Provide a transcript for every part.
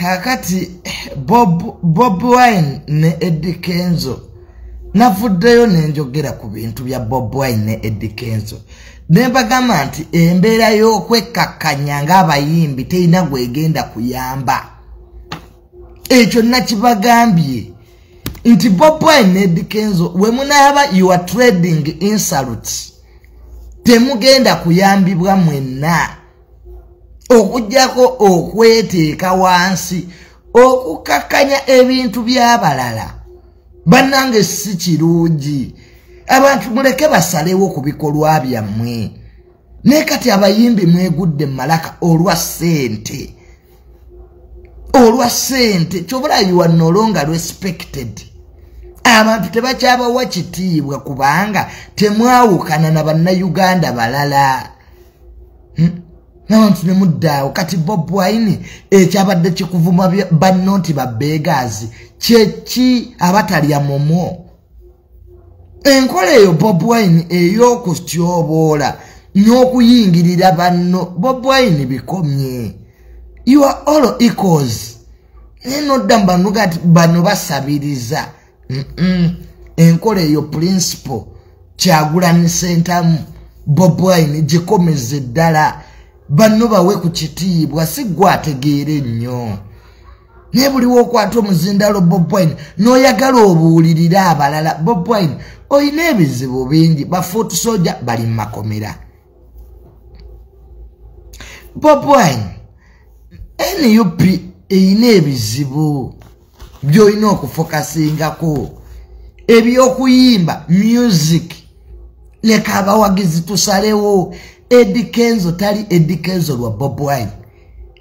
kakati Bobi Wine ne Eddy Kenzo navuddeyo nenjogera ku bintu bya Bobi Wine ne Eddy Kenzo nebagamba nti embeera y'okwekkakkanya ng'abayimbi terina gwegenda kuyamba ekyo nakibagambye nti Bobi Wine ne Eddy Kenzo we munaaba you are trading insults temugenda kuyambibwa mwenna okujjako okweteeka wansi okukakkanya ebintu by'abalala bannange si kirungi abantu muleke basalewo ku bikolwa byammwe ne kati abayimbi mwegudde malaka olwa ssente kyobula you are no longer respected abantu tebakyabawa kitiibwa kubanga temwawukana na bannayuganda balala n'abantu ne muddaawo kati Bobi Wine ekyabadde kikuvuma Banno nti babbeegaazi kyeki abatalya momo enkola eyo Bobi Wine ey'okutyoboola n'okuyingirira Banno Bobi Wine bikomye you are all equals nenodda mbanuga ati bano basabiriza enkola eyo principle Kyagulanyi Ssentamu Bobi Wine gikomeze ddala Banno bawe ku kitiibwa si gwategeere nnyo ne buliwo okwata omuzindalo Bobi Wine n'oyagala obuulirira abalala Bobi Wine oyina ebizibu bingi bafuutu soja bali mu makomera Bobi Wine NUP eyina ebizibu by'olina okufokasingako eby'okuyimba music leka abawagizi tusalewo Eddy Kenzo tali Eddy Kenzo lwa Bobi Wine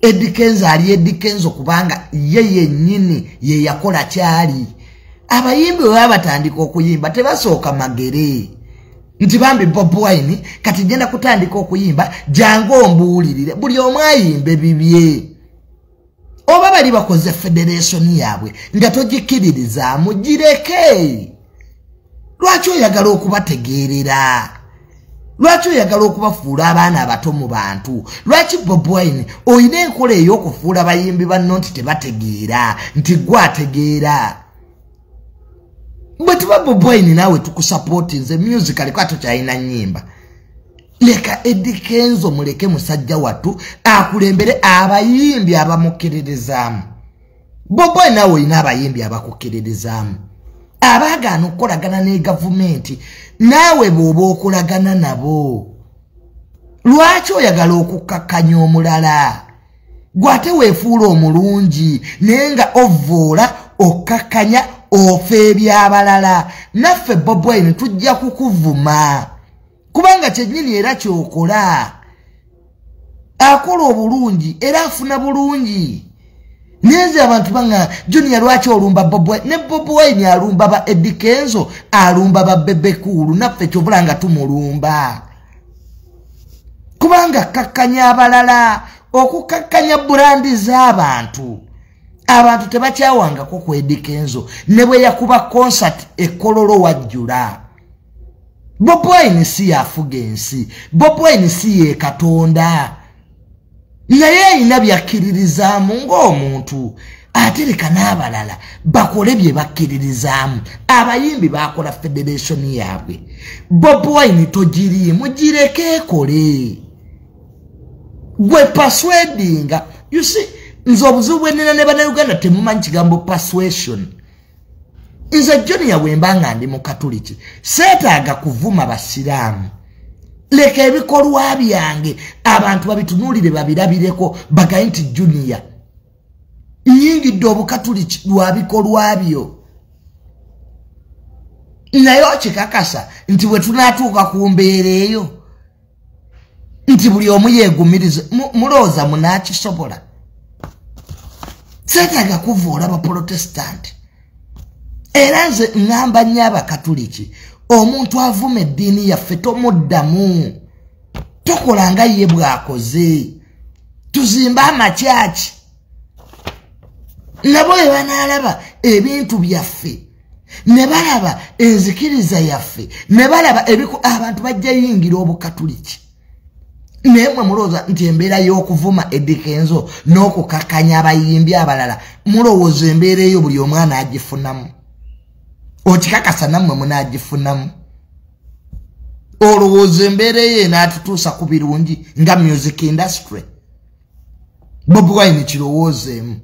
Eddy Kenzo ali Eddy Kenzo kubanga ye yennyini ye yakola kyali abayimbi bwe batandika okuyimba tebasooka magere nti bambi Bobi Wine kati genda kutandika okuyimba jangu ombuulirire buli omu ayimbe bibye oba bali bakoze federation yaabwe nga togikiririzaamu gireke lwaki oyagala okubategeerera lwaki oyagala okubafuula abaana abato mu bantu lwaki Bobi Wine oyina enkola ey'okufuula bayimbi banno nti tebategeera nti gwategeera bwe tuba Bobi Wine naawe tukusapootinze music aliko atokyalina nnyimba leka Eddy Kenzo muleke musajja wattu akulembere abayimbi abamukkiririzaamu Bobi Wine naawe oyina abayimbi abakukkiririzaamu abaagaana okukolagana ne gavumenti naawe bw'oba okolagana nabo lwaki oyagala okukkakkanya omulala gwate weefuula omulungi naye nga ovvoola okkakkanya ofa eby'abalala naffe Bobi Wine tujja kukuvuma kubanga kyennyini era kyokola akola obulungi era afuna bulungi neze abantu banga Junior lwaki olumba Bobi Wine ne Bobi Wine alumba ba Eddy Kenzo alumba ba Bebe Cool naffe kyobulanga tumulumba kubanga kakkanya abalala okukakkanya burandi z'abantu abantu tebakyawangako ku Eddy Kenzo ne bwe yakuba concert ekololo wajjula Bobi Wine si yafuga ensi Bobi Wine si ye Katonda naye ayina byakkiririzaamu ng'omuntu ate leka n'abalala bakole bye bakkiririzaamu abayimbi bakola federation yaabwe Bobi Wine togiriimu gireke ekole gwe persuadinga you see nze obuzibu bwenina ne bannayuganda temumanyi kigambo persuasion nze Junior bwembanga ndi mu katuliki seetaaga kuvuma basiraamu leka ebikolwa byange abantu babitunuulire babirabireko bagaye nti Junior nyingidde obukatuliki lwa bikolwa byo naye okikakasa nti bwe tunaatuuka ku mbeera eyo nti buli omu yeegumirize mulooza munaakisobola seetaaga kuvoola abaprotestant era nze ngamba nnyo abakatuliki omuntu avuma eddiini yaffe tomuddamu tokola nga ye bw'akoze tuzimba amakyaki nabo bwe banaalaba ebintu byaffe ne balaba enzikiriza yaffe ne balaba abantu bajja yingira obukatuliki Nemwe muloza nti embeera y'okuvuma Eddy Kenzo n'okukakanya abayimbi abalala mulowooza embeera eyo buli omwana agifunamu okikakasa nammwe munaagifunamu olowooza embeera eyo enaatutuusa ku birungi nga music industry Bobi Wine kirowoozeemu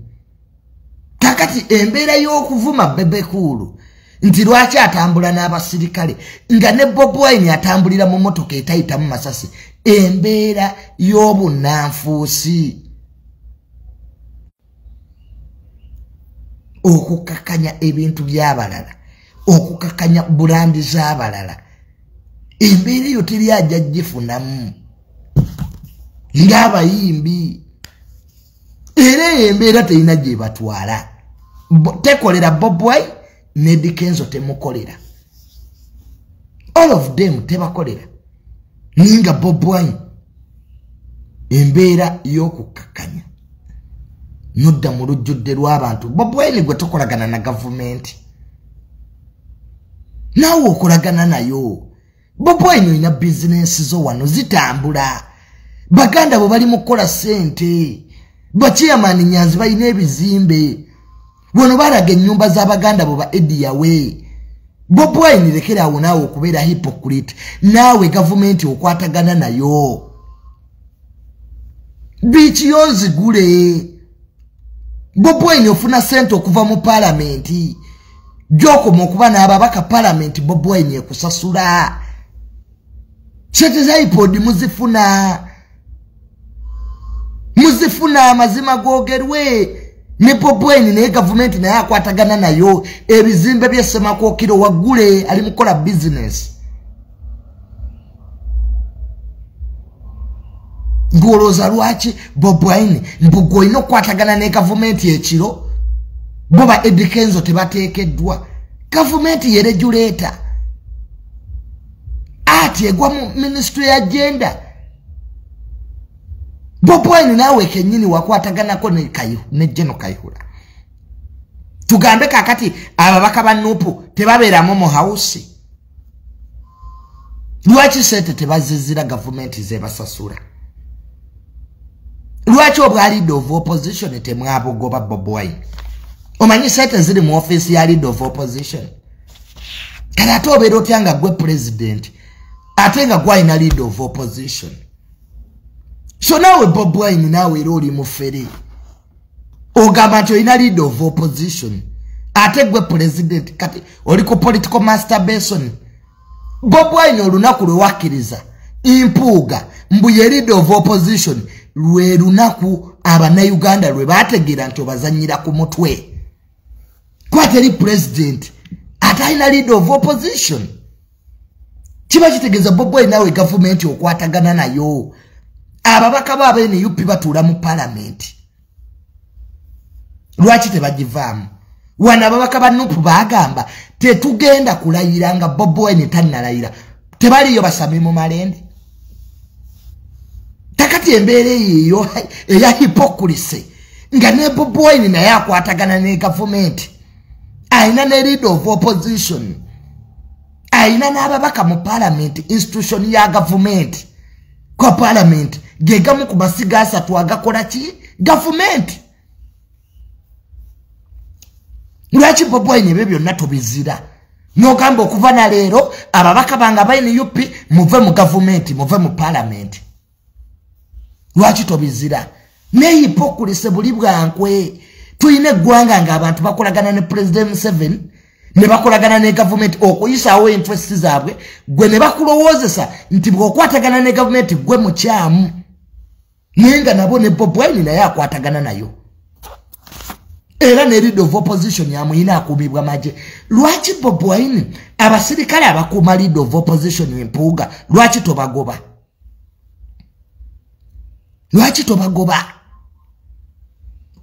kakati embeera y'okuvuma Bebe Cool nti lwaki atambula n'abasirikale nga ne Bobi Wine atambulira mu motoka etayitamu masasi embeera y'obunanfuusi okukakanya ebintu by'abalala okukakanya bulandi z'abalala embeera eyo teri ajja gifunamu ng'abayimbi era embeera terina gye batwala tekolera Bobi Wine ne Eddy Kenzo temukolera all of them tebakolera ninga Bobi Wine embeera y'okukakanya nodda mu lujjudde lw'abantu Bobi Wine gwe tokolagana na gavumenti naawe okolagana nayo Bobi Wine olina bizinensi zo wano zitambula baganda bo bali mu kukola ssente bachairman Nyanzi balina ebizimbe wano balaga ennyumba z'abaganda bo ba Eddy yawe Bobi Wine lekera awo naawe okubeera hypocrite naawe gavumenti okwatagana nayo bichi yozigule Bobi Wine ofuna sente okuva mu parliamenti gyokoma okuba n'ababaka parliamenti Bobi Wine ekusasula sente za iPod muzifuna amazima googerwe ne Bobi Wine ne gavumenti naye akwatagana nayo ebizimbe by'Ssemakookiro waggule ali mukola business ngoloza lwaki Bobi Wine mbugo ino kwatagana ne gavumenti ekiro boba Eddy Kenzo tebateekeddwa gavumenti yereguleta ati egwa mu ministry ya agenda Bobi Wine nawe kenyini wakwataganako ne kayo ne Jeno Kayihura tugambe kakati ababaka ba Nupu tebabeeramu mu house lwaki sente tebazizira gavumenti zebasasula lwaki obwa leader of opposition temwabogoba Bobi Wine omanyi sente ziri mu office ya leader of opposition kala tobeera otyanga gwe president ate nga gwalina leader of opposition so nawe Bobi Wine nawe era oli mufere ogamba nti olina leader of opposition ate gwe president kati oli ku political masturbation Bobi Wine olunaku lwewakkiriza impuuga mbu ye leader of opposition lwe lunaku abannayuganda lwe baategeera nti obazannyira ku mutwe kwateri president ate alina leader of opposition kiba kitegeeza Bobi Wine nawe gavumenti okwatagana nayo ababaka babe ne UP batuula mu parliament lwaki tebagivaamu wana ababaka ba Nupu bagamba tetugenda kulayira nga Bobi Wine tannalayira tebaliyo basami mu malende takati embeera eyo eya hypocrisy nga ne Bobi Wine naye akwatagana ne gavumenti ayina ne leader of opposition ayina n'ababaka mu parliament institution ya gavumenti kwa parliament gegamu ku masiga asatu agakola ki gavumenti lwaki Bobi Wine ebyo byonna tubizira n'ogamba okuva na leero ababaka banga bayina UP muve mu gavumenti muve mu parliament lwaki tubizira ne hypocrisy buli bwankwe tuyina eggwanga ng'abantu bakolagana ne president Museveni ne bakolagana ne gavumenti okuyisaawo interest zaabwe gwe ne bakulowoozesa nti bw'okwatagana ne gavumenti gwe mukyamu naye nga nabo ne Bobi Wine naye akwatagana nayo era ne leader of opposition yamuyina akuumibwa magye lwaki Bobi Wine abasirikale abakuuma leader of opposition empuuga lwaki tobagoba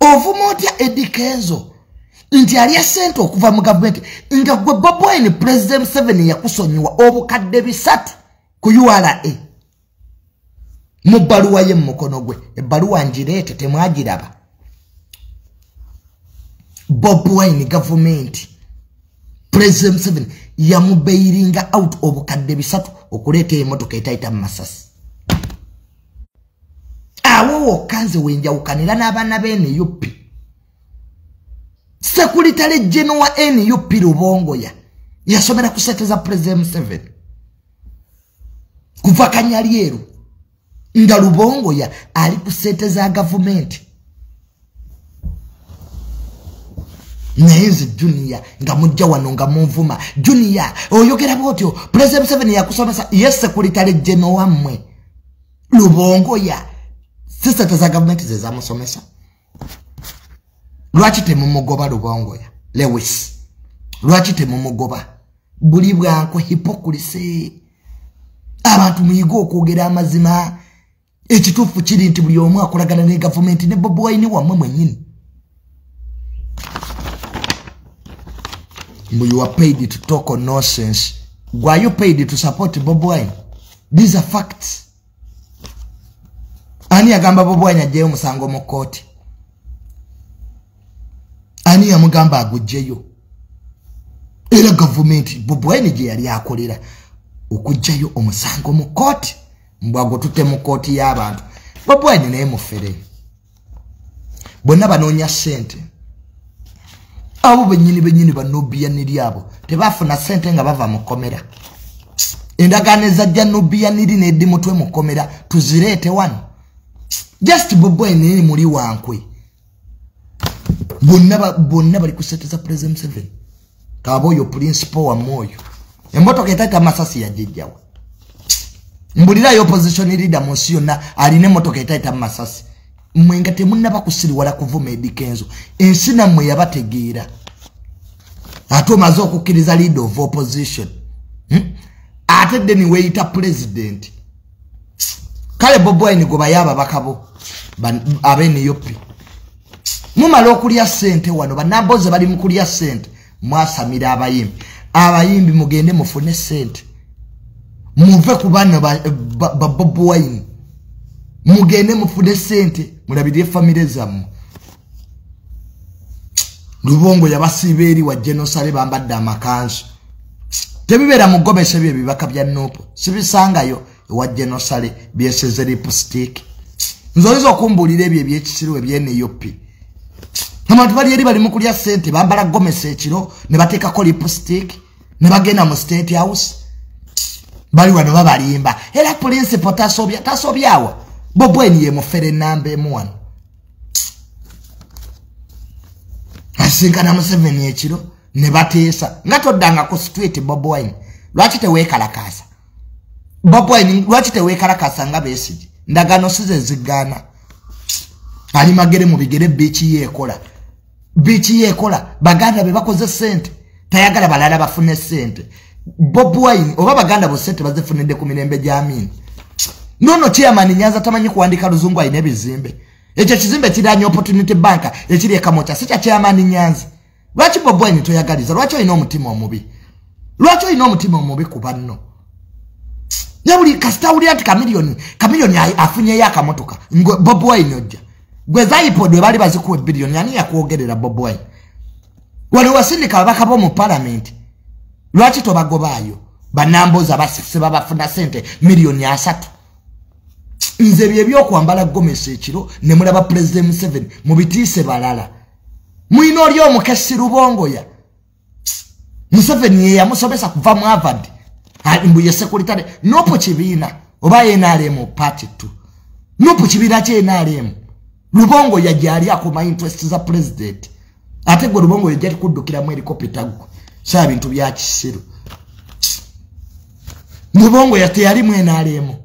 ovuma otya Eddy Kenzo nti alya sente okuva mu gavumenti nga gwe Bobi Wine president Museveni yakusonyiwa obukadde 3 ku URA mu bbaluwa ye mu mukono gwe ebbaluwa ngireete temwagiraba Bobi Wine gavumenti president Museveni yamubeiringa out obukadde 3 okuleeta emotoka etayita mu masasi awo kanze wenjawukanira n'abaana b'NUP Secretary General wa NUP Lubongoya yasomera ku sente za President 7 kuva Kanyalyeru nga Lubongoya ali ku sente za government Nezi Junior nga mujja wano nga munvuma Junior oyogera botyo President 7 yakusomesa yes Secretary General wamwe Lubongoya sente za government zezamusomesa Lwaki temumugoba Lubongoya Lewis Lwaki temumugoba buli bwanko hypocrisy abantu muyigo okwogera amazima ekituufu kiri nti buli omu akolagana ne government ne Bobi Wine wamwe mwennyini you are paid to talk on nonsense why you paid to support Bobi Wine these are facts ani agamba Bobi Wine ajeyo musango mu court ani yamugamba agujjeyo era government Bobi Wine je yali akolera okujjayo omusango mu court mbwago tutte mu court y'abantu Bobi Wine naye mufere bonna banoonya sente abo benyini banobia niliabo tebafuna sente nga bava mukomera endagane zajja nobia nili ne Eddy mutwe mukomera tuzirete wano just Bobi Wine ni muri wankwe bonna bali kuseteza President 7 kaboyo principal wa moyo emboto ketata masasi ya jejjawa mbulira yo opposition leader monsio na aline moto ketata masasi mwenga temunna bakusiri wala kuvuma Eddy Kenzo ensina mwe yabategeera ato mazo okukiriza leader of opposition ate deni weita president kale Bobi Wine goba yaba bakabo abene yopi mumala okulya sente wano banamboze bali mukulya sente mwasamira abayimbi mugende mufune sente muve ku bana ba Bobi Wine mugende mufune sente mulabire family zamu Lubongo yabasiberi wa genocide bambadde amakanzu tebibera mugobese bye bibaka bya nopo sibisangayo wa genocide byeseze lipstick nzoizo okumbulira ebye byekisirwe byene yopi abantu bali eri bali mukulya sente bambala gomese ekiro ne bateeka ko lipstick ne bagenda mu state house bali wano babalimba era principal tasobyawa Bobi Wine ye mufere nambe M1 asinkana mu 7 ekiro ne bateesa nga toddanga ku street Bobi Wine lwaki teweekalakasa Bobi Wine lwaki teweekalakasa nga Besigye ndagano size zigana ali magere mu bigere bichi yekola baganda be bakoze sente tayagala balala bafune sente Bobi Wine oba baganda bo sente bazifunide ku mirembe gy'amini nono chairman Nyanza tamanyi kuandika luzungu ayine ebizimbe ekyo kizimbe kiranye opportunity banka ekiri ekamocha sicha chairman Nyanza lwaki Bobi Wine toyagaliza lwaki oyina omutima omubi ku Banno yabuli kastawuli ati kamilioni afunye yakamotoka Bobi Wine ojja gweza ipodwe bali bazikuwe bilioni yani yakwogerera Bobi Wine wale wasindika abakabo mu parliament lwaki tobagobayo banamboza basise babafuna sente milioni 3 nze byebyo kwambala gomese ekiro ne mulaba President 7 mubitise balala muino lyo mukasi Lubongoya Museveni ye yamusomesa kuva mu Harvard mbuye secretary nopo kibina oba yenalemu party 2 nopo kibina kye yenalemu Lubongoya jali akoma interest za president ate gwe Lubongoya jali kudukira mu helicopter gwo sa bintu bya kisiru Lubongoya teyali mwenalemu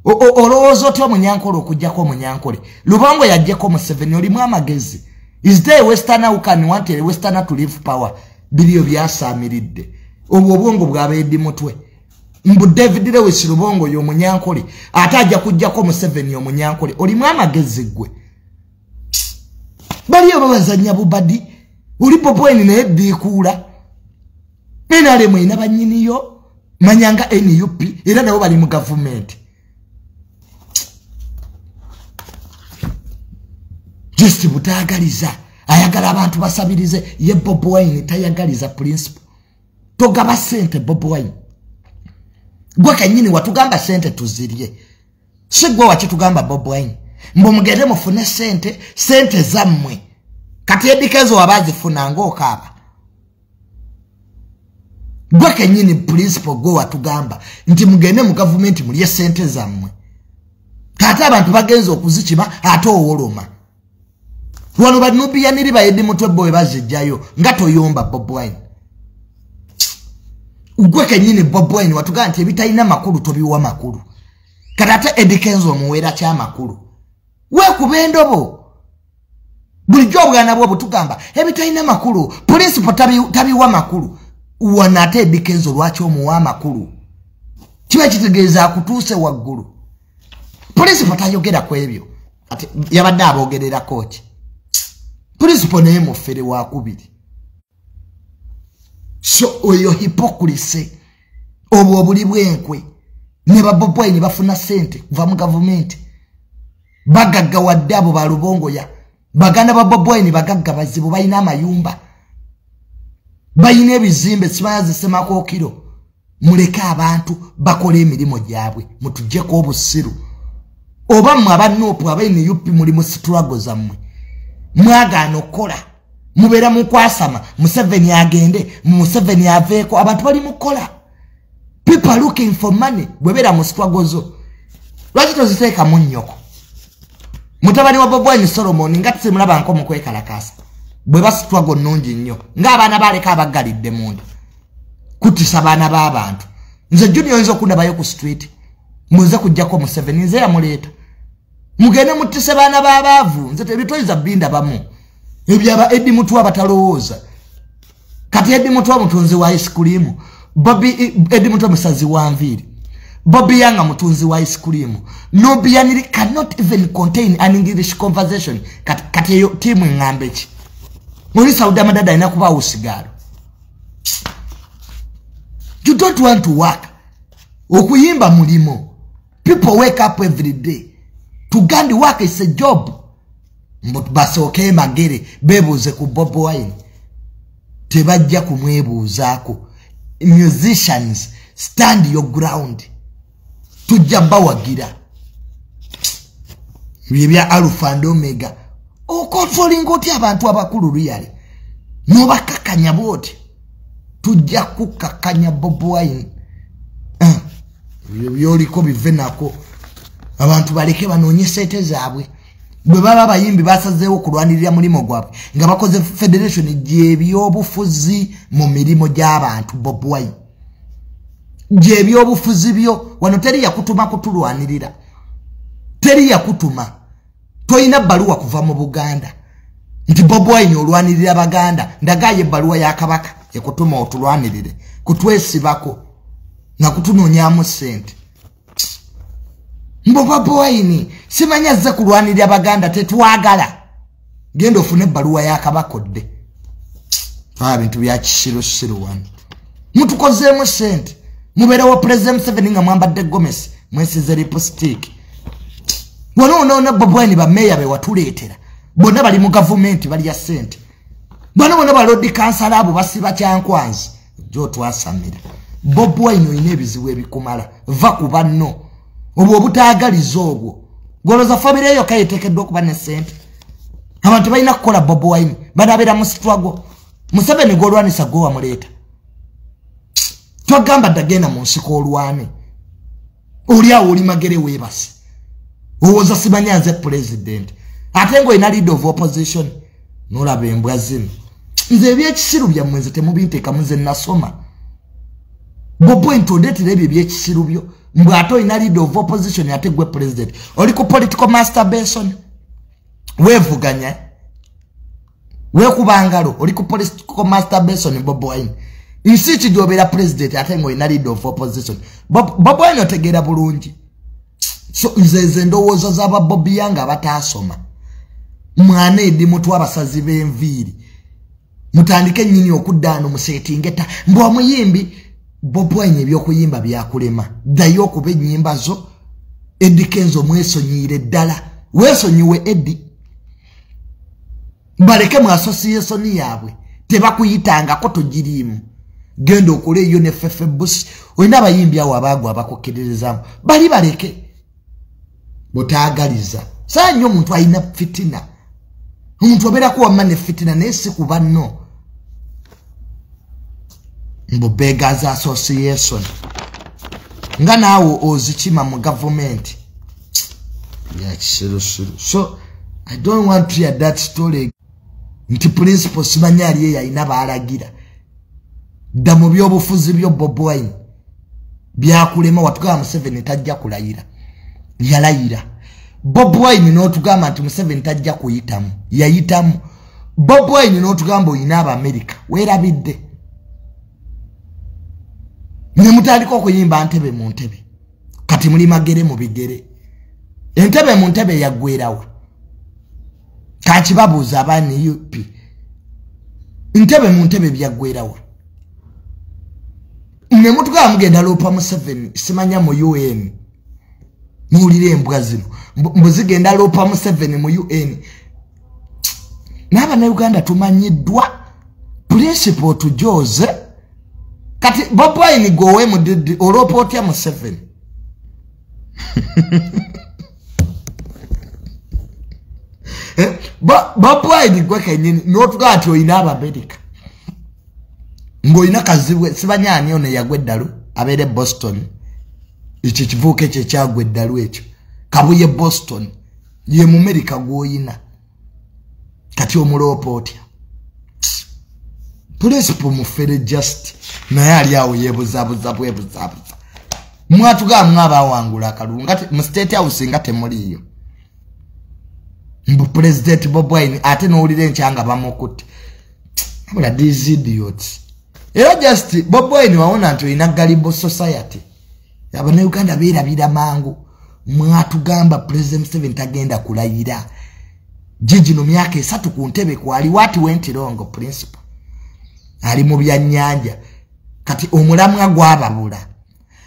olowooza otya omunyankole okujjako omunyankole Lubongoya ajjeko mu 7 olimu amagezi is there western who can want a western to live power bilio byasamiridde obwongo bwa Eddy mutwe mbu David Lewis Lubongoya omunyankole atajja kujjako mu 7 omunyankole olimu amagezi gwe baliyo babazanya bubadi oli Bobi Wine ne Eddy kula nale mwina banyiniyo manyanga NUP era nabo bali mu government just butagaliza ayagala abantu basabirize ye Bobi Wine tayagaliza principle togaba sente Bobi Wine gwa kanyini watugamba sente tuzirye sigwa wachi tugamba Bobi Wine mbo mugende mufune sente zammwe kati Eddy Kenzo wabazifuna ng'okaaba gwe kennyini principal go watugamba nti mugende mu government mulye sente zammwe kati abantu bagenza okuzikima ate owoloma wano banubiyaniri ba Eddy mutwe boy bazijjayo nga toyomba Bobi Wine gwe kennyini Bobi Wine watugamba nti ebitalina makulu tobiwa makulu kati ate Eddy Kenzo muweera ky'amakulu weekuba endobo bulijjo obuganda bwo butugamba ebitalina makulu principal tabiwa makulu wana ate Eddy Kenzo lwaki omuwa amakulu kiba kitegeeza akutuuse waggulu principal tayogera ku ebyo ate yabadde aboogerera kooki principal naye mufere wakubiri so oyo hypocrisy obwo obuli bwenkwe ne Bobi Wine bafuna sente kuva mu government bagagga wadde abo balubongoya baganda ba Bobi Wine bagagga bazibu balina amayumba bayina ebizimbe sibayazisemako kiro muleke abantu bakola emirimu gyabwe mutujjeko obusiru oba mmwe abanoopu abaine yupi muli mu struggle zammwe mwagaana okukola mubeera mukwasama Museveni agende Museveni aveeko abantu bali mukola people looking for money bwebeera mu struggle zo lwaki toziteeka mu nnyoko mutabani wa Bobi Wine Solomon nga tusimulaba nko mu kwekalakasa bwe ba struggle nnungi nnyo ng'abaana baleka abaggalidde munda kutisa baana b'abantu nze junior nzo kundabayo ku street muze kujjako Museveni nze yamuleeta mugende mutise baana b'abaavu nze tebitoyiza binda bamu ebyaba Eddy mutwa batalowooza kati Eddy mutwa mutunzi wa ice cream Eddy mutwa musazi wa nviiri Bobi yanga mutunzi wa ice cream no biyaniri cannot even contain an English conversation kati yo timu ngambeki muri Saudi amadada ina kuba usigaro you don't want to work okuyimba mulimo people wake up every day to gandi work is a job but basoke magere bebuze ku Bobi Wine tebajja kumwebuzaako musicians stand your ground tujja bawagira bibya alpha and omega controlling oti abantu abakulu riyali no bakakanya boti tujja kukakanya Bobi Wine byoliko bivenako abantu baleke banoonye sente zaabwe bwe baba bayimbi basazeewo kulwanirira mulimo gwabwe nga bakoze federation gy'ebyobufuzi mu mirimo gy'abantu Bobi Wine gy'ebyobufuzi byo wano teri yakutuma kutulwanirira teri yakutuma toyina baluwa kuva mu Buganda nti Bobi Wine olwanirira Baganda ndagaye baluwa ya Kabaka ekutuma otulwanirire kutwesibako na kutunoonyaamu sente Bobi Wine simanyaze kulwanirira Baganda tetwagala genda ofune baluwa ya Kabaka odde bintu bya kisiru wano mutukozeemu sente mubeera wa President Museveni nga mwambadde Gomesi mwesize lipstick wano Bobi Wine bameya be watuleetera bonna bali mu government bali ya sente bonna balodi kansala abo basiba kyankwanzi jo twasamira Bobi Wine oyina ebizibu ebikumala va ku banno obwo obutaagaliza obwo goloza family eyo kayetekeddwa okuba ne sente abantu balina kukola Bobi Wine banabeera mu struggle Museveni golwanisa go wamuleeta twagamba ddagenda mu nsiko olwane oli awo oli magere weebase owooza simanyanze president ate ngo ina leader of opposition nolaba embwa zino nze ebyekisiru byammwe nze temubinteeka muze nasoma Bobi Wine tondetera ebyo ebyekisiru byo mbwe ate olina leader of opposition ate gwe president oli ku political masturbation weevuganya weekubangalo oli ku political masturbation Bobi Wine nsi kigyobera president ate ngo olina leader of opposition Bobi Wine otegeera bulungi so nze ndowooza z'aba Bobi yanga abataasoma mwana Eddy mutwa abasazi b'enviiri mutandike nnyini okuddaano museetingeta mbwe omuyimbi Bobi Wine ebyokuyimba byakulema ddayo okuba ennyimba zo Eddy Kenzo mwesonyiire ddala weesonyiwe Eddy baleke mu association yaabwe tebakuyitangako togiriimu genda okola eyo ne Fefe Bush olina abayimbi awo abaagwa abakukkirizaamu bali baleke Toyagaliza Sanyo omuntu alina fitina. Omuntu obeera kuwa mane fitina naye si ku banno. Mbu Beggars Association. Nga naawe ozikima mu government. Yeah, so I don't want to hear that story. Nti principal simanyali ye yalina baalagira. Dda mu byobufuzi byo Bobi Wine. Byakulema watugamba Museveni tajja kulayira. Yalayira. Bobi Wine n'otugamba nti Museveni tajja kuyitamu. Yayitamu. Bobi Wine n'otugamba oyina Abamerika. Weerabidde. Ne mutandika okuyimba ntebe mu ntebe. Kati muli magere mu bigere. Entebe mu ntebe yaggwerawo. Kakibabuuza abaani UP. Ntebe mu ntebe byaggwerawo. Ne mutugamba mugenda loopa Museveni simanya mu UN. Muwulire embwa zino. Mbuzigenda loopa Museveni mu UN. N'Abannayuganda tumanyiddwa. Principal tujoze. Kati Bobi Wine gowe mudidi oloopa otya Museveni. Bobi Wine gwe kenyini n'otugamba nti oyina Abamerika. Ng'oyina kazibwe sibanyaani ono yagwa eddalu abeere Boston. Ekyo kivuuka ekyo ekyagwa eddalu ekyo. Kabuye Boston. Ye mu Amerika gw'oyina. Kati omuloopa otya. Principal mufere just naye ali awo yeebuzaabuza bwebuzaabuza. Mwatugamba mwabawangula akalulu ngati mu State House nga temuliyo. Mbu President Bobi Wine ate n'owulira enkyanga bamukutte. Abula these idiots. Era just Bobi Wine waona nti olina Galibo Society. Abannayuganda beerabira mangu. Mwatugamba President Museveni tagenda kulayira. Jiji no myaka 3 ku ntebe kwali what went wrong principal. Ali mu byannyanja. Kati omulamwa gwababula.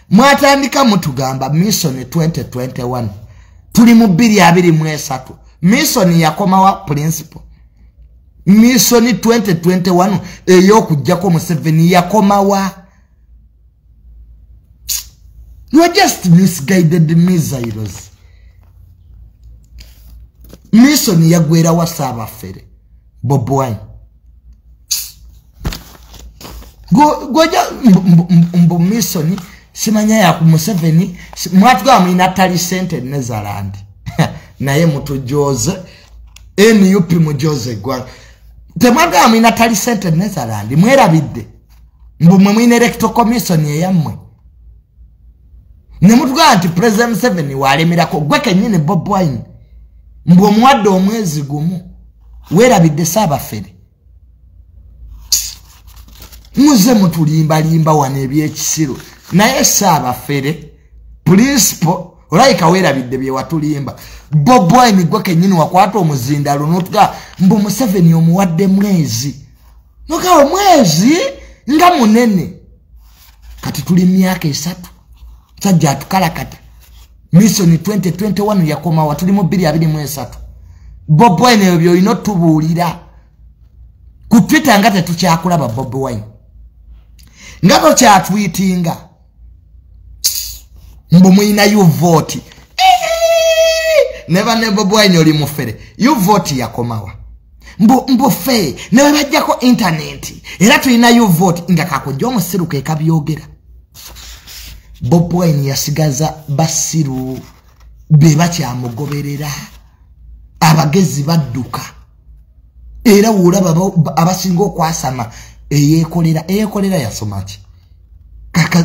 Mwatandika mutugamba mission 2021. Tuli mu 2023. Mission yakomawa principal. Mission 2021 ey'okujjako Museveni yakomawa. You are just misguided missiles. Mission yagwera wa Saabafere Bobi Wine. Goja mbu mission simanya ya ku Museveni mwatugamba ina tali sente Netherland. Naye mutujoze NUP mujoze gwa. Temagamba ina tali sente Netherland mwerabidde. Mbu mwine electoral commission yammwe. Ne mutugamba nti President Museveni walemerako gwe kenyine Bobi Wine. Mbu omwadde omwezi gumu weerabidde Saabafere. Muze mutulimba wana ebyekisiro. Naye Saabafere principal olaika weerabidde bye watulimba. Bobi Wine gwe kenyini wakwata omuzindalo n'otugamba mbu Museveni omuwadde mwezi. Nokawo mwezi nga munene. Kati tuli myaka 3. Sajja atukalakata. Mission 2021 yakoma wa tuli mu 2023. Bobi Wine ebyo olina tubuulira. Ku Twitter nga tetukyakulaba Bobi Wine. Ngabo kyatwitinga. Mbu mwina you vote. Never ne Bobi Wine oli mufere. You vote yakomawa. Mbu fe. Newe bajjako internet. Era tulina you vote. Nga kakojja omusiruka ekabyogera. Bobi Wine yasigaza basiru. Beba kyamugoberera. Abagezi badduka. Era wulaba abasinga okwasama. Eyekolera yasomaki.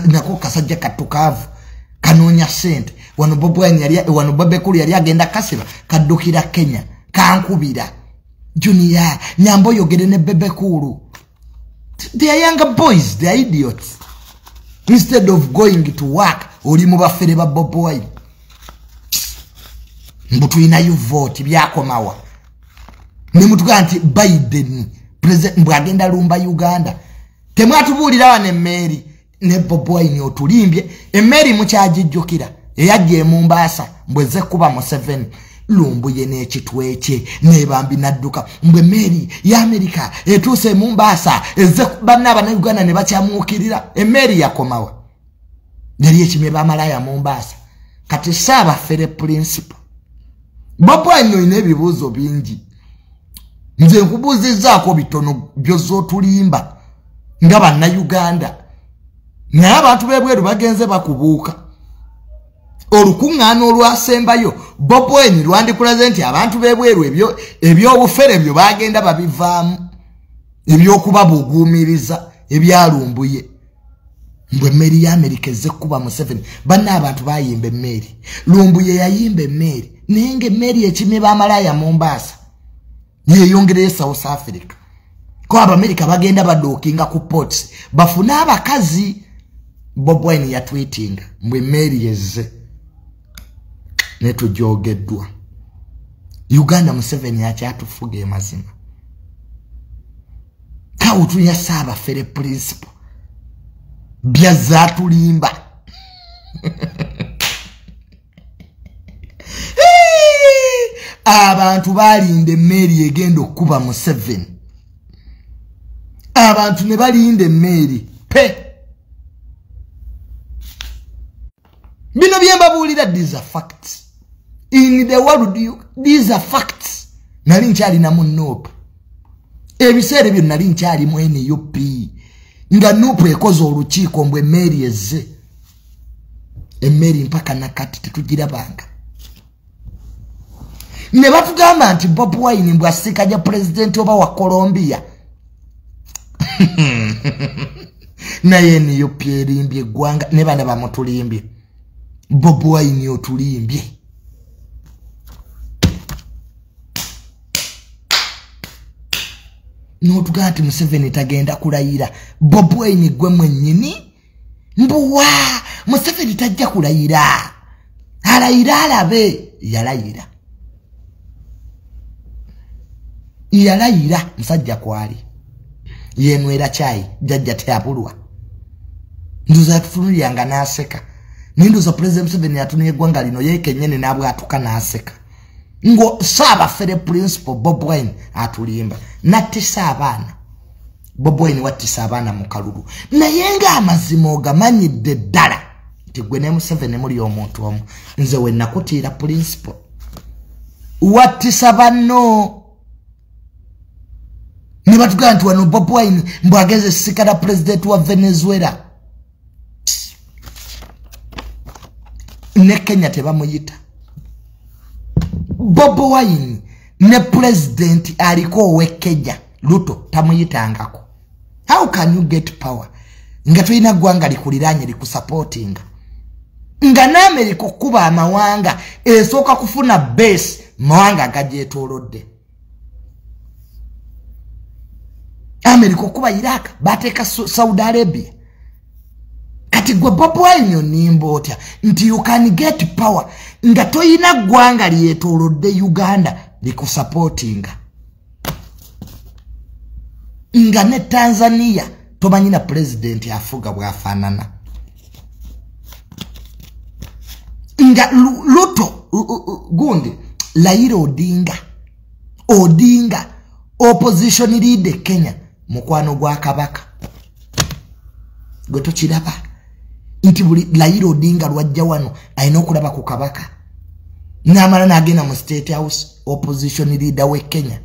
Nako kasajja katukavu. Kanonya sente. Wano Bobi Wine wano Bobi Kulu yali agenda kasiba. Kaddukira Kenya. Kankubira. Junior. Nyambo yogere ne Bebe Kulu. They are younger boys. They are idiots. Instead of going to work. Oli mubafere ba Bobi Wine. Mbutu ina you vote. Byakomawa. Nemutugamba nti Biden. President mbwagenda lumba Uganda. Temwatubuulira wane Mary. Ne Bobi Wine otulimbye. Mary mukyagijjukira. Eyajje Mombasa. Mbweze kuba Museveni. Lumbuye n'ekitwekye. Nebambi nadduka. Mbwe Mary ya Amerika. Etuuse Mombasa. Eze banna Uganda ne bakyamuukirira. Mary yakomawa. Yali ekimye bamalaya Mombasa. Kati Saabafere principal. Bobi Wine oyina ebibuuzo bingi. Nze nkubuuzizzaako bitono by'ozootulimba nga bannayuganda. Naye abantu b'ebweru bagenze bakubuuka. Olukuŋŋaana olwasembayo Bobi Wine lwandikulaze nti abantu b'ebweru eby'obufere byo bagenda babivaamu. Ebyokubabuguumiriza ebyalumbuye. Mbwe emmeri ya Amerika ezze kuba Museveni. Banna abantu bayimba emmeri. Lumbuye yayimba emmeri. Naye ng'emmeri ekimye b'amalaaya Mombasa. Yeyongereye South Africa. Ko Abamerika bagenda badookinga ku ports. Bafuna abakazi. Bobi Wine yatweetinga. Mbwe emmeri ezze. Netujogeddwa. Uganda Museveni akyatufuga amazima. Kawutu ya saba fere principle. Byazatulimba. Abantu balinda emmeri egenda okuba Museveni. Abantu ne balinda emmeri pe. Bino byembabuulira, these are facts. In the world, these are facts. Nali nkyali na munnopu. Ebiseera byo nali nkyali mu NUP. Nga nupu ekoze olukiiko mbwe emmeri ezze. Emmeri mpaka nakati tetugirabanga. Ne batugamba nti Bobi Wine mbwe asikaja president oba wa Colombia. Naye NUP erimbye eggwanga ne bana bamutulimbye. Bobi Wine otulimbye. N'otugamba nti Museveni tagenda kulayira. Bobi Wine gwe mwennyini mbuwa Museveni tajja kulayira. Alayira alabe. Yalayira musajja kwali. Yenwera chai jajja teabulwa. Nduza tufunuliyanga n'aseka. Ninduza President Museveni atunye eggwanga lino yekennyene n'abwatuka n'aseka. Ngo saba fere principle Bobi Wine atulimba. Natisa abaana. Bobi Wine watisa abaana mu kalulu. Naye nga amazima ogamanyidde ddala nti gwe ne Museveni muli omuntu omu. Nze we nakutiira principle. Watisa Banno. Ne batugamba nti wano Bobi Wine mbwageze sikala president wa Venezuela. Ne Kenya tebamuyita. Bobi Wine ne president aliko we Kenya Ruto tamuyitangako. How can you get power? Nga tulina gwanga likuliranye likusupportinga. Nga n'Amerika okuba amawanga esooka kufuna base mawanga gagyetoolodde. Amerika okuba Iraq bateeka Saudi Arabia. Kati gwe Bobi Wine nimba otya nti you can get power nga toyina gwanga lyetoolodde Uganda likusupportinga. Nga ne Tanzania tomanyina president afuga bwafaanana. Nga Ruto gundi Raila Odinga opposition leader Kenya mukwano gwa kabaka. Goto kiraba nti buli Raila Odinga lwajja wano ayina okulaba ku kabaka. N'amala n'agenda mu State House opposition leader we Kenya.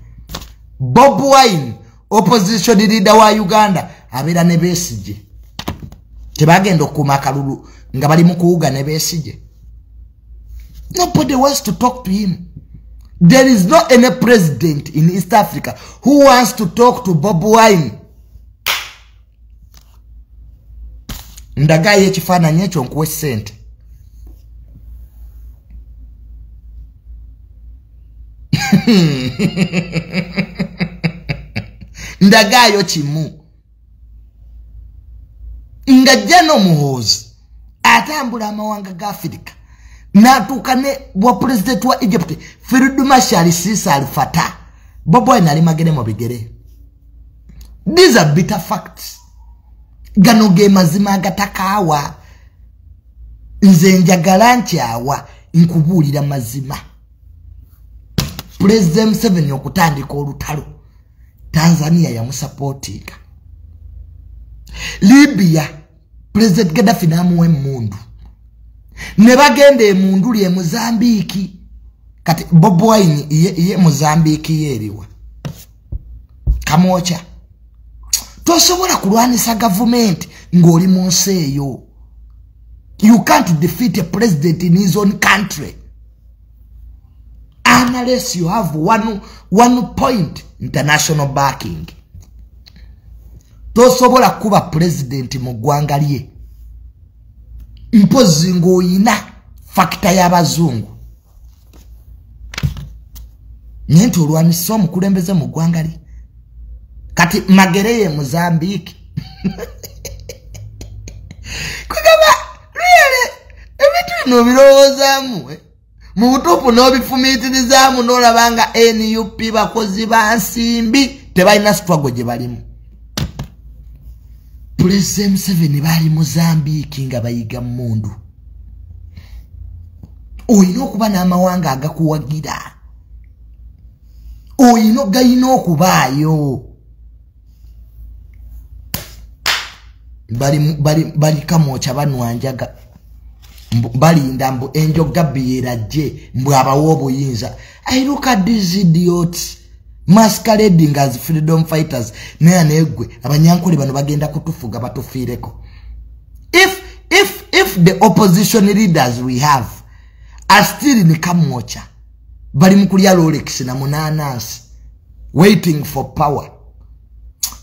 Bobi Wine opposition leader wa Uganda abeera ne Besigye. Tebagenda okuuma akalulu nga bali mu kuwuga ne Besigye. Nobody wants to talk to him. There is not any president in East Africa who wants to talk to Bobi Wine. Ndagaye ekifaananyi ekyo nkuwe ssente. Ndagayo kimu. Ngajja n'omuhoozi atambula amawanga ga Afrika. Natuuka ne bwa president wa Egypt Field Marshal Sisi Al-Fatah. Bobi Wine ali magere mu bigere. These are bitter facts. Gano ge mazima agatakaawa. Nze njagala nkyawa nkubuulira mazima. President Museveni okutandika olutalo Tanzania yamusupportinga. Libya President Gaddafi n'amuwa emmundu. Ne bagenda emundu lye Mozambique kati Bobi Wine ye Mozambique yeriwa kamocha tosobola kulwanisa government ngoli monseyo. You can't defeat a president in his own country unless you have one point international backing. Tosobola kuba president mu ggwanga lye mpozi ng'oyina fakita y'abazungu nti olwanisa omukulembeze mu ggwanga lye kati Magereye Mozambique kugaba really ebitu bino birowoozaamu mu butuufu n'obifumiitirizaamu n'olabanga NUP bakozi ba nsimbi tebalina struggle gye balimu. President Museveni bali Mozambique nga bayiga mundu. Oyina okuba n'amawanga agakuwagira. Oyina gayina okubaayo. Bali kamocha banwanjaga. Balinda mbu enjoga biyerajje mbu abawo obuyinza. I look at these idiots masquerading as freedom fighters. Naye negwe abanyankole bano bagenda kutufuga batufiireko. If the opposition leaders we have are still in kamocha bali mukulya Rolex na munanasi waiting for power,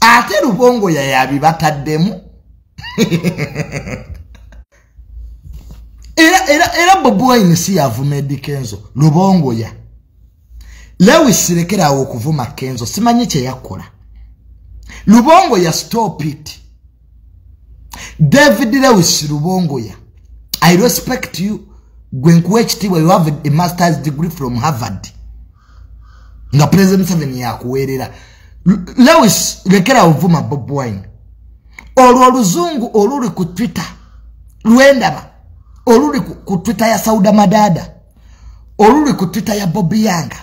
ate Lubongo yayabi bataddemu. Era Bobi Wine si yavuma Eddy Kenzo Lubongo ya Lewis lekera okuvuma Kenzo simanyi kye yakola. Lubongo ya stop it. David Lewis Lubongo ya I respect you. Gwenkuwe chitiwa you have a master's degree from Harvard. Nga President Museveni yakuwerera. Lewis lekera okuvuma Bobi Wine. Olwo luzungu oluli ku Twitter lwendaba oluli ku Twitter ya Sauda Madada oluli ku Twitter ya Bobi Yanga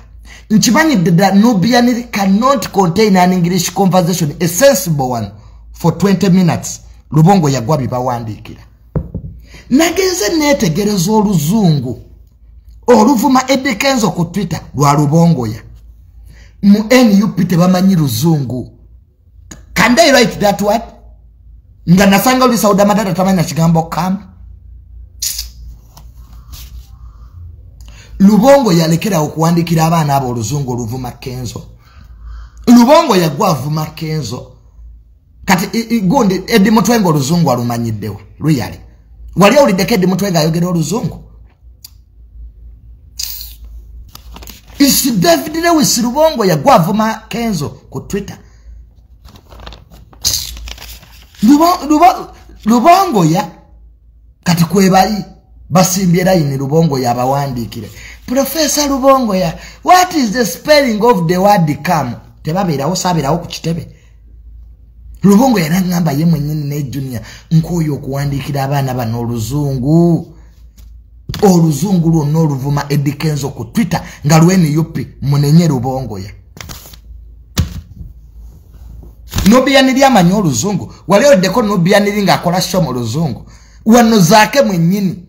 nchimanyi that Nubian cannot contain an English conversation, a sensible one, for 20 minutes. Lubongo yagwa bibawandikira nagenze netegereza oluzungu oluvuma Eddy Kenzo ku Twitter lwa Lubongo ya mu NUP tebamanyi luzungu. Can they write that word? Nga nasanga uli Sauda Madada tamanyi na kigambo kam. Lubongo yalekera okuwandikira abaana abo oluzungu oluvuma Kenzo. Lubongo yagwa avuma Kenzo. Kati gonde Eddy Mutwenga oluzungu alumanyiddewa. Really. Wali olidde Eddy Mutwenga ayogera oluzungu. Isi David Lewis Lubongo yagwa avuma Kenzo ku Twitter. Lubongo ya kati kwebali basimbye line Lubongo ya bawandikire. Professor Lubongo ya, what is the spelling of the word come? Tebabera osabera ku kitebe. Lubongo ya ngamba ye mwenyini ne junior nkoyo okuwandikira abana bano oluzungu. Oluzungu lwonna oluvuma Eddy Kenzo ku Twitter nga lweni yupi munenye Lubongo ya. Nobiyaniri amanyi oluzungu. Wali oddeko nobiyaniri ng'akola show mu luzungu. Wano zaake mwennyini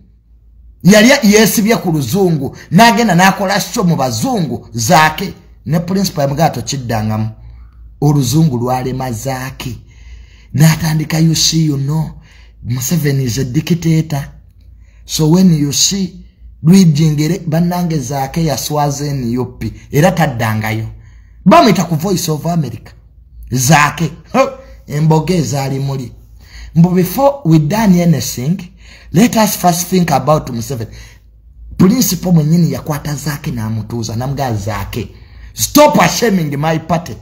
yali yesibye ku luzungu n'agenda n'akola show mu bazungu zaake ne principal yamugato kiddangamu. Oluzungu lwalema zaake n'atandika you see you know Museveni is a dictator, so when you see Lwijingere bannange zaake yaswaze NUP era taddangayo bamuyita ku Voice of America zaake emboge ezaali muli. But before we done anything, let us first think about Museveni. Principal mwenyini yakwata zaake n'amutuuza n'amugaa zaake, stop shaming my party.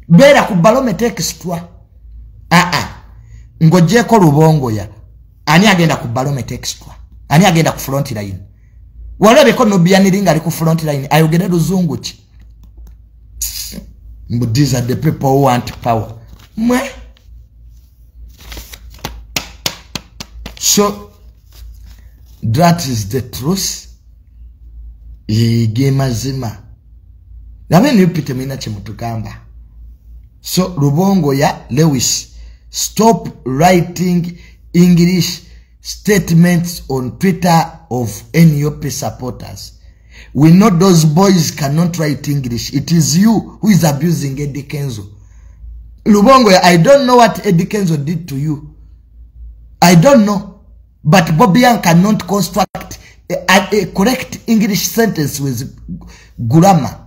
Bera ku barometric extra. Ngojeko Lubongo ya ani agenda ku barometric extra, ani agenda ku front line. Walabeko Nobiyaniri ali ku front line ayogera luzungu ki. But these are the people who want power. So that is the truth. Gemazima. Nabe nipite mina chemutugamba. So Lubongo ya Lewis, stop writing English statements on Twitter of NUP supporters. We know those boys cannot write English. It is you who is abusing Eddy Kenzo. Lubongo, I don't know what Eddy Kenzo did to you. I don't know. But Bobian cannot construct a correct English sentence with grammar.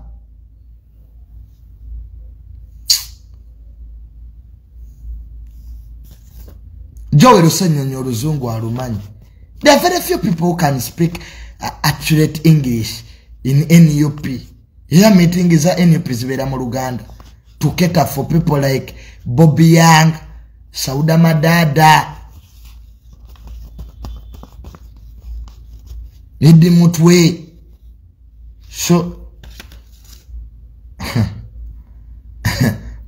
Joe Rusenyo Ruzungu Arumani. There are very few people who can speak accurate English in NUP. Here meeting is a NUP Zvera Muruganda to cater for people like Bobi Young, Sauda Madada, Eddy Mutwe. So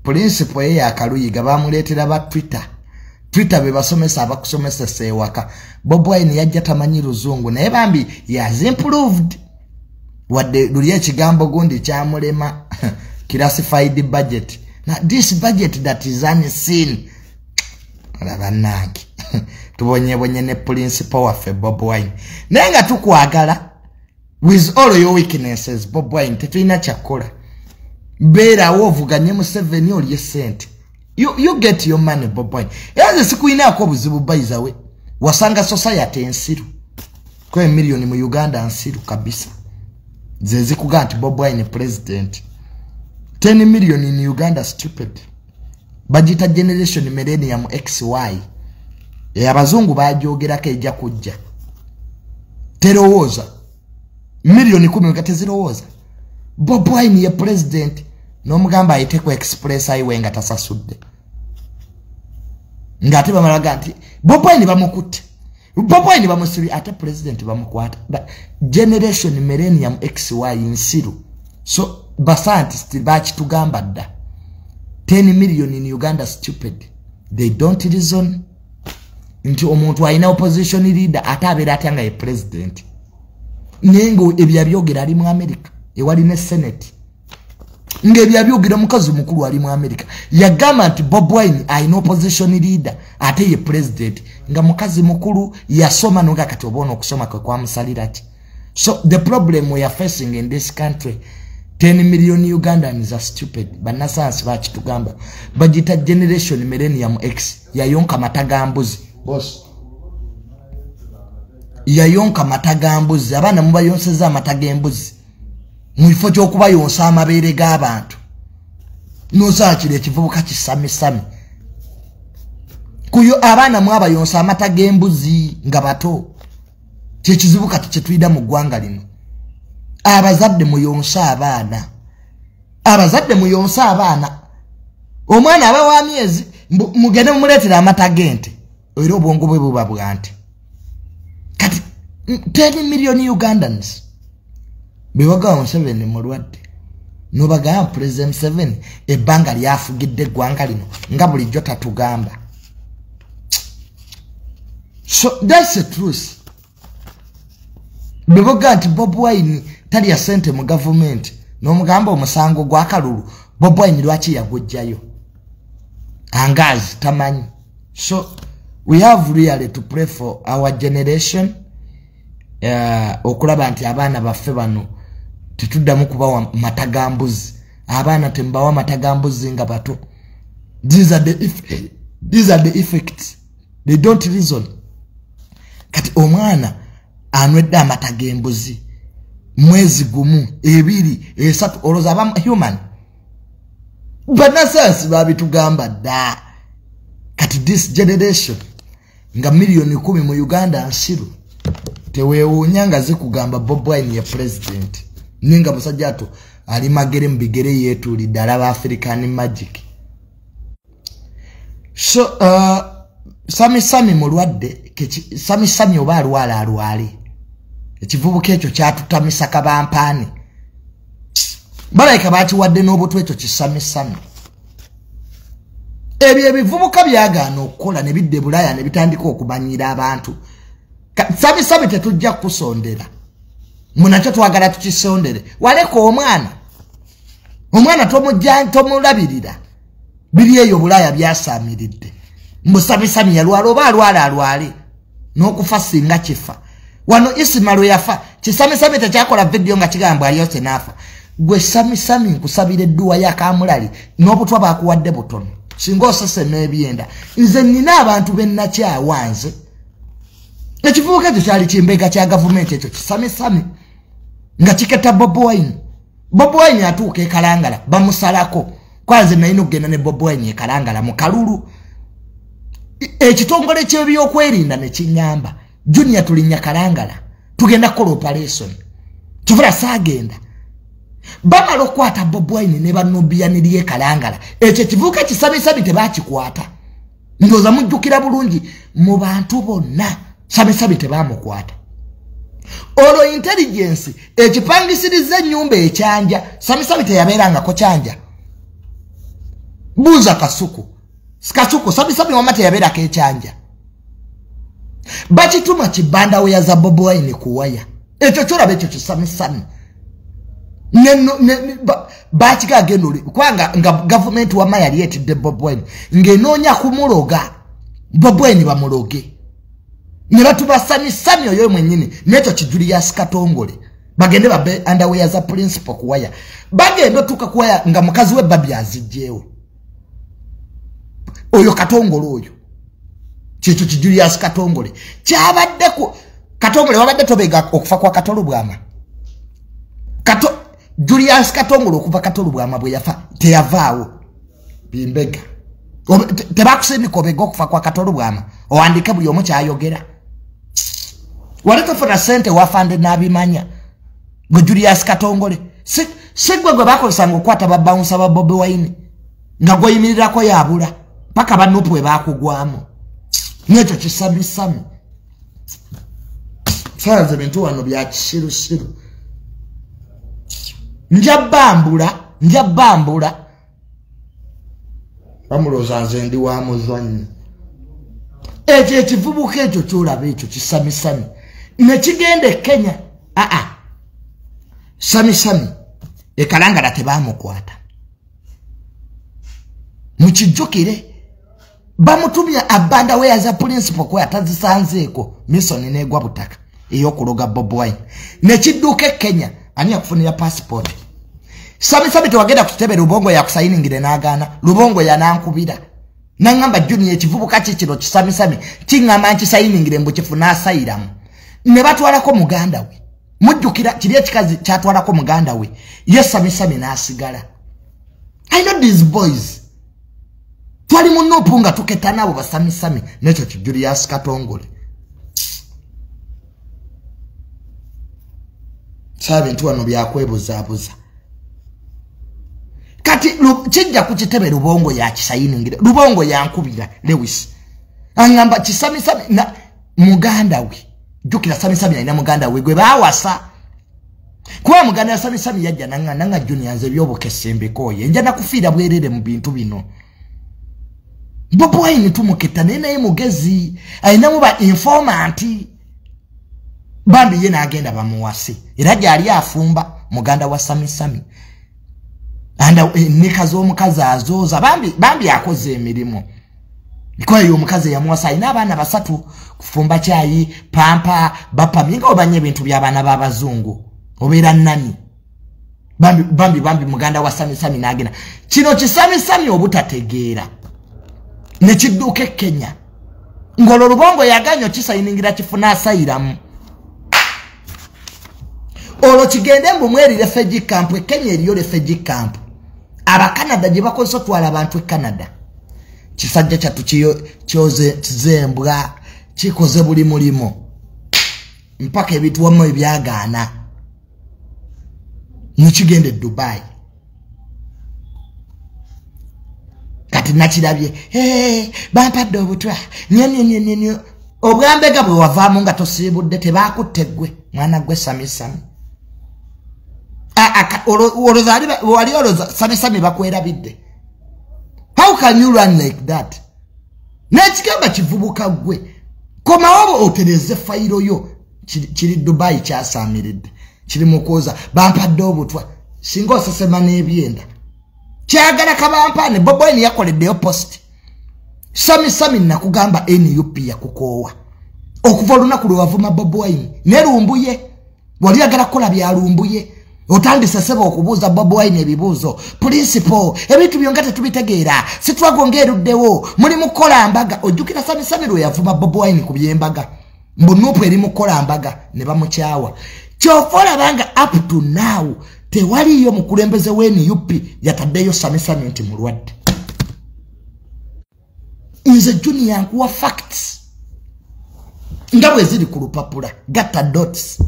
principle ya Kaluyiga bamuletera ba Twitter be basomesa abakusomesa sewaka. Bobi Wine yajja tamanyi Luzungu naye bambi he has improved. Wadde luli ekigambo gundi kyamulema classified budget. Now this budget that is unseen. Alabanaki. Tubonye ne principle waffe Bobi Wine. Naye nga tukwagala with all your weaknesses Bobi Wine tetulina kyakola. Beera wovuganye mu 7 oli sente. You get your money, Bobi. Yaze siku ina ko Obuzibu baiza we. Wasanga society ensiru. Kwa milioni mu Uganda ensiru kabisa. Zezi kuganti Bobi ni president. 10 million in Uganda stupid. Budget generation millennium XY. Ya bazungu bajogera keja kujja. Terowoza. Milioni 10 ngatezirowoza. Bobi ni president. No mugamba ayiteko express ayiwenga tasasudde. Ngate bamalaga nti Bobi Wine bamukutte. Bobi Wine bamusibi ate president bamukwata. Generation millennium XY insiru. So bascientists bakitugamba dda. 10 million in Uganda stupid. They don't reason. Nti omuntu ayina opposition leader atabera atanga ye president. Nengo ebyabyogera ali mu America. Ewali ne Senate. Ngebya byogera mukazi mukuru ali mu America. Yagamba nti Bobi Wine ayina opposition leader ate ye president. Nga mukazi mukuru yasoma noga kati obono okusoma kwe kwa musalira ki. So the problem we are facing in this country, 10 million Ugandans are stupid. Banasansi bakitugamba. Bagita generation millennium X yayonka matagambuzi. Boss. Yayonka matagambuzi. Abana mubayonseza matagambuzi. Mwifo kyokuba yonsa amabeere g'abantu. Nozaakira ekivubuka kisami. Kuyo abaana mwaba yonsa amata g'embuzi nga bato. Kyekizibu kati kyetuyida mu ggwanga lino. Abazadde muyonsa abaana. Omwana aba wa myezi mugende mumuleetera amata g'ente. Era obwongo bwe buba bwante. Kati 10 million Ugandans. Bewaga on 7 mulwadde. Nobaga President 7 ebbanga lyafugidde eggwanga lino nga bulijjo tatugamba. So that's the truth. Bewaga nti Bobi Wine tali ya sente mu government n'omugamba omusango gwa kalulu Bobi Wine lwaki yagujjayo. Angazi tamanyi. So we have really to pray for our generation. Okulaba nti abaana baffe bano tetuddamu kubawa matagambuzi. Abaana tembawa matagambuzi nga bato. These are the effects. They don't reason. Kati omwana anwedde amatagembuzi mwezi gumu, 2, 3 oloza abamu human. Banasansi babitugamba dda. Kati this generation nga milioni 10 mu Uganda nsiru. Teweewuunya nga zikugamba Bobi Wine ye president. Ninga musajja ato ali magere mbigere yeetulidde alaba African magic. So sami mulwadde sami oba alwale. Ekivubuka ekyo kyatutamisa kabampaani. Balayika bakiwadde n'obutwe ekyo kisami. Ebyo ebivubuka byagaana okukola ne bidde Bulaya ne bitandika okumanyira abantu. Sami tetujja kusondera. Munakyo twagala tukisondere. Waleko omwana tomulabirira. Biri eyo Bulaya byasamiridde. Mbusami yalwala oba alwale. N'okufa singa kifa. wano Isimalo yafa kisamisami tekyakola video nga kigamba aliyo senafa gwe samisami nkusabire dduwa ya Kamulali n'obutwa bakuwadde butono singa osese n'ebyenda nze nina abantu bennakyawanze ekivubuka ekyo kyali kimbega kya gavumenti ekyo kisamisami nga kiketta Bobi Wine atuuka ekalangala bamusalako kwanze nalina okugenda ne Bobi Wine ekalangala mu kalulu ekitongole ky'ebyokwerinda ne kinyamba Junior tulinya kalangala tugenda kola operation kivula saagenda bamala okwata Bobi Wine ne banobyaniriye kalangala ekyo kivubuka kisamisami tebakikwata ndowooza mujjukira bulungi mu bantu bonna samisami tebamukwata olwo intelligence ekipangisiriza ennyumba ekyanja samisami teyabeerangako kyanja buuza kasuku samisami wama teyabeerako ekyanja bakituma kibanda weya za Bobi Wine kuwaya ekyo kyolaba ekyo kisamisami bakigagenda oli kubanga nga gavumenti wama yali etidde Bobi Wine ng'enoonya kumuloga Bobi Wine bamuloge ne batuba samisami oyo mwennyini n'ekyo Julius Katongole bagende babe underwear za principal kuwaya bagenda tuka kuwaya nga mukazi we Babi azijjeewo oyo Katongole oyo kyekyo Julius Katongole kyabadde ku Katongole wabadde tobega okufa kwa Katolubwama Julius Katongole okuva Katolubwama bwe yafa teyavaawo bimbega tebakusindika obega okufa kwa Katolubwama owandike buli omu kyayogera waletofuna sente wafande n'abimanya gwe Julius Katongole si gwe bakozesanga okukwata babawunsa ba Bobi Wine nga gweyimirirako yabula paka bannopu bwe bakugwamu n'ekyo kisamisami saanze bintu wano bya kisirusiru njabambula bamuloza nze ndi wa muzwanyi ekyo ekivubuka ekyo kyolaba ekyo kisamisami nekigende Kenya samisami ekalangala tebamukwata mukijjukire bamutumya abanda weya za principal kwa atazisanzeeko mission negwa butaka eyokuloga Bobi Wine nekidduka Kenya ani yakufunira passport samisami tewagenda kutebe Lubongo ya kusayiningire n'agaana Lubongo yanankubira nangamba Junior ekivubuka kikiro kisamisami kingamba nkisayiningire mbu kifuna asayiramu ne batwalako muganda we mujjukira kiri ekikazi kyatwalako muganda we samisami n'asigala. I know these boys twali munopu nga tuketa nabo basamisami n'ekyo Julius Katongole sabe ntu wano byakwebuzaabuza kati kijja ku kitebe Lubongo ya kisayiningire Lubongo yankubira Lewis angamba kisamisami na muganda we jukira samisami alina muganda we gwe bawasa kuba muganda ya samisami yajja nanga Junior nze byobukesembeko nja nakufiira bwerere mu bintu bino Bobi Wine tumuketta naye mugezi alina muba informant bambi ye n'agenda bamuwase era gyali afumba muganda wa samisami anda nikazi omukazi azooza bambi akoze emirimu nikola y'omukazi yamuwasa alina abaana basatu kufumba kyayi pampa bapaminga obanye ebintu by'abaana b'abazungu obeera nani bambi muganda wa samisami n'agenda kino kisamisami obutategeera nekidduka Kenya ngolo Lubongo yaganyo kisayiningira kifuna asayiramu olo kigende mbu mweri refugee camp Kenya eriyo refugee camp aba Canada gye bakozesa twala abantu Canada kisajja kyatu kyoze tizembwa kikoze buli mulimo mpaka ebitu wamu ebyagaana mukigende Dubai kati nakirabye bampadde obutwa nyo obwambega bwe wavaamu nga tosiibudde tebaakutte mwana gwe samisami wali oloza samisami bakwerabidde. How can you run like that? Nekigamba kivubuka gwe komawo otereze fayiro yo kiri Dubai kyasamiridde kiri mukoza bampadde obutwa singa osesema n'ebyenda kyagala kabampane Bobi Wine yakoleddeyo post samisami nakugamba NUP yakukoowa okuva olunaku lwe wavuma Bobi Wine ne lumbuye wali agala kola bya lumbuye otandise sebo okubuuza Bobi Wine ebibuuzo principle ebintu byonga tetubitegeera sitwagongeruddewo muri mukola mbaga ojjukira sami lwe yavuma Bobi Wine ku byembaga mbunupu eri mukola mbaga ne bamukyawa kyofola banga up to now tewaliyo mukulembeze weni yupi yataddeyo sami nti mulwadde nze Junior nkuwa facts ngabwe ziri ku lupapula gatta dots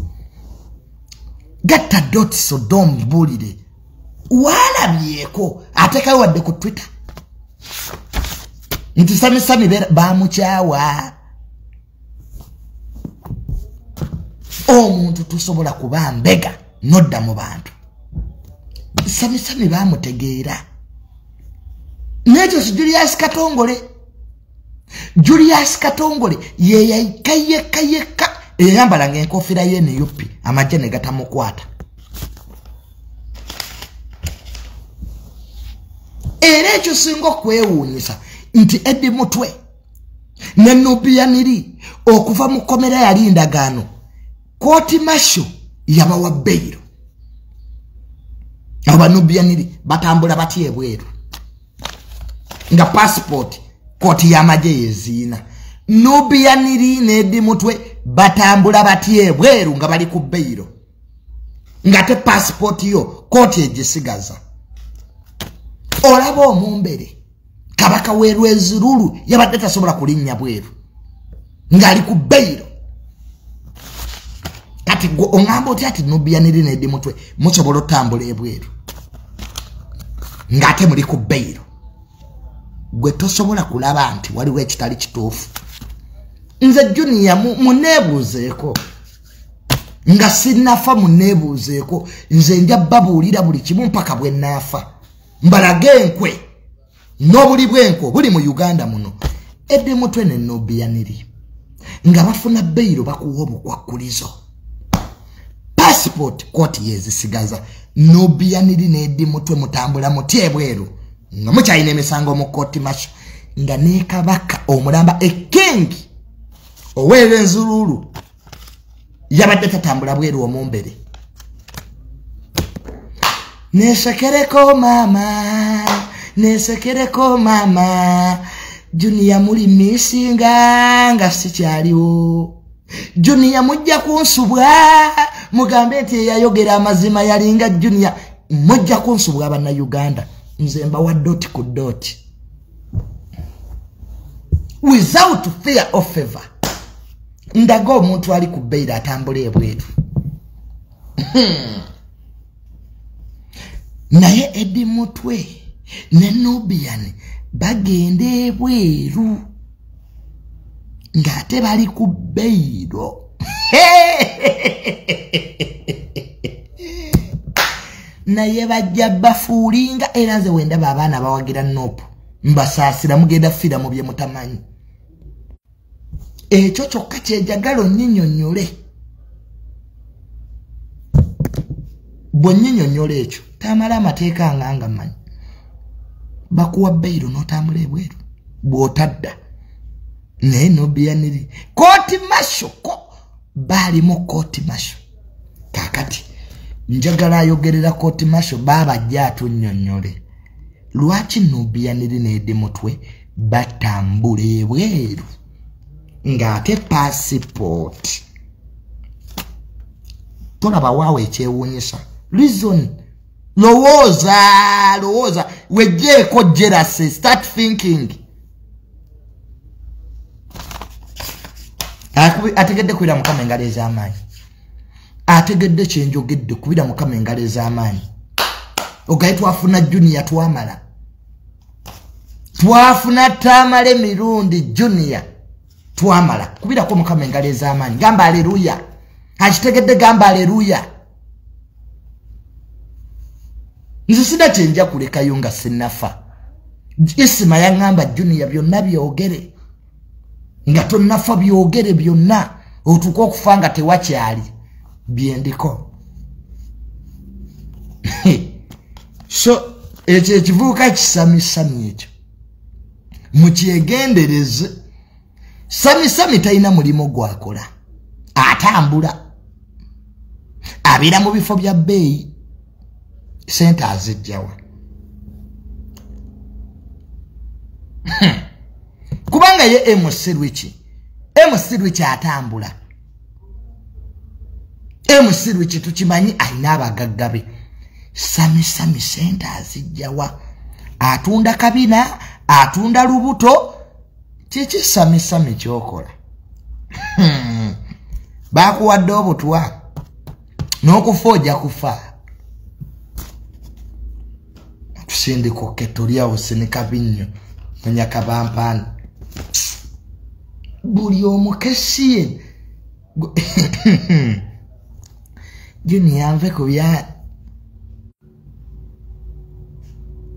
so don't bulire walabyeko atekayo wadde ku Twitter nti sami bamukyawa omuntu tusobola kuba mbega nodda mu bantu sami bamutegeera nekyo si Julius Katongole ye yayikayeka eyambala ng'enkofiira ye ne yupi amajje ne gatamukwata era ekyo singa okwewuunyisa nti Eddy mutwe ne Nubiyaniri okuva mu komera yali ndagaano kooti masho yabawa beyiro aba Nubiyaniri batambula batya ebweru nga passport kooti y'amagye yeziina Nubiyaniri ne Eddy mutwe batambula batya ebweru nga bali ku beyiro nga te passport yo kooti egisigaza olaba omumbere kabaka w'Erwezirulu yabadde tasobola kulinnya bweru ng'ali ku beyiro kati oŋŋamba otya ati Nubiyaniri ne Eddy mutwe musobola otambula ebweru ng'ate muli ku beyiro gwe tosobola kulaba nti waliwo ekitali kituufu nze Junior muneebuuzeeko nga sinnafa muneebuuzeeko nze nja babuulira buli kimu mpaka bwe naafa mbalage enkwe n'obuli bw'enkwe buli mu Uganda muno Eddy mutwe ne Nubiyaniri nga bafuna beyiro bakuwa obukwakkulizo passport kooti yezisigaza Nubiyaniri ne Eddy mutwe mutambula mutya ebweru nga mukyalina emisango mu kooti masho nga ne kabaka omulamba ekengi ow'Erwezirulu yabadde tatambula bweru omumbere nesekereko mama Junior muli misinga nga sikyaliwo Junior mujja kunsubwa mugambe nti yayogera amazima yalinga Junior mujja kunsubwa abana Uganda nze mbawa doti ku doti without fear of favor ndaga omuntu ali ku beyiro atambula ebweru naye Eddy mutwe ne Nubiyan bagenda ebweru ng'ate bali ku beyiro naye bajja bafuulinga era nze wendaba abaana bawagira nopu mbasaasira mugenda fira mu bye mutamanyi ekyo kyokka kyejagala onnyinyonnyole bw'onnyinyonnyola ekyo tamala amateeka nga manyi bakuwa beyiro n'otambula ebweru bw'otadda naye Nubiyaniri kooti masho baali mu kooti masho kakati njagala ayogerera kooti masho baabajja atunnyonnyole lwaki Nubiyaniri ne Eddy mutwe batambula ebweru ng'ate passport tolaba waawe ekyewuunyisa reason lowooza wejjeeko jealousy start thinking ategedde kubira Mukama engalo ez'amaanyi ategedde kyenjogedde kubira Mukama engalo ez'amaanyi ogaye twafuna Junior twafuna Tamale mirundi Junior twamala kubirako Mukama engalo ez'amaanyi gamba aleluya akitegedde gamba aleluya nze sina kyenja kulekayo nga sinnafa Isima yaŋŋamba Junior byonna byogere nga tonnafa byogere byonna otuuka okufa nga tewakyali byendiko so ekyo ekivubuka kisamisami ekyo mukyegendereze Sami talina mulimo gwakola. Atambula. Abira mu bifo bya bbeeyi. Sente azijjawa. Kubanga ye MC Lwaki atambula. MC Lwaki tukimanyi alina abagaggabe. Sami sente azijjawa. Atunda kabina, atunda lubuto. Kiki Sami kyokola. Bakuwadde obutwa. N'okufa kufa. Tusindiko ketolia osinika binyo. Nyakabampani. Buli omukesiye. Juni anve kubya.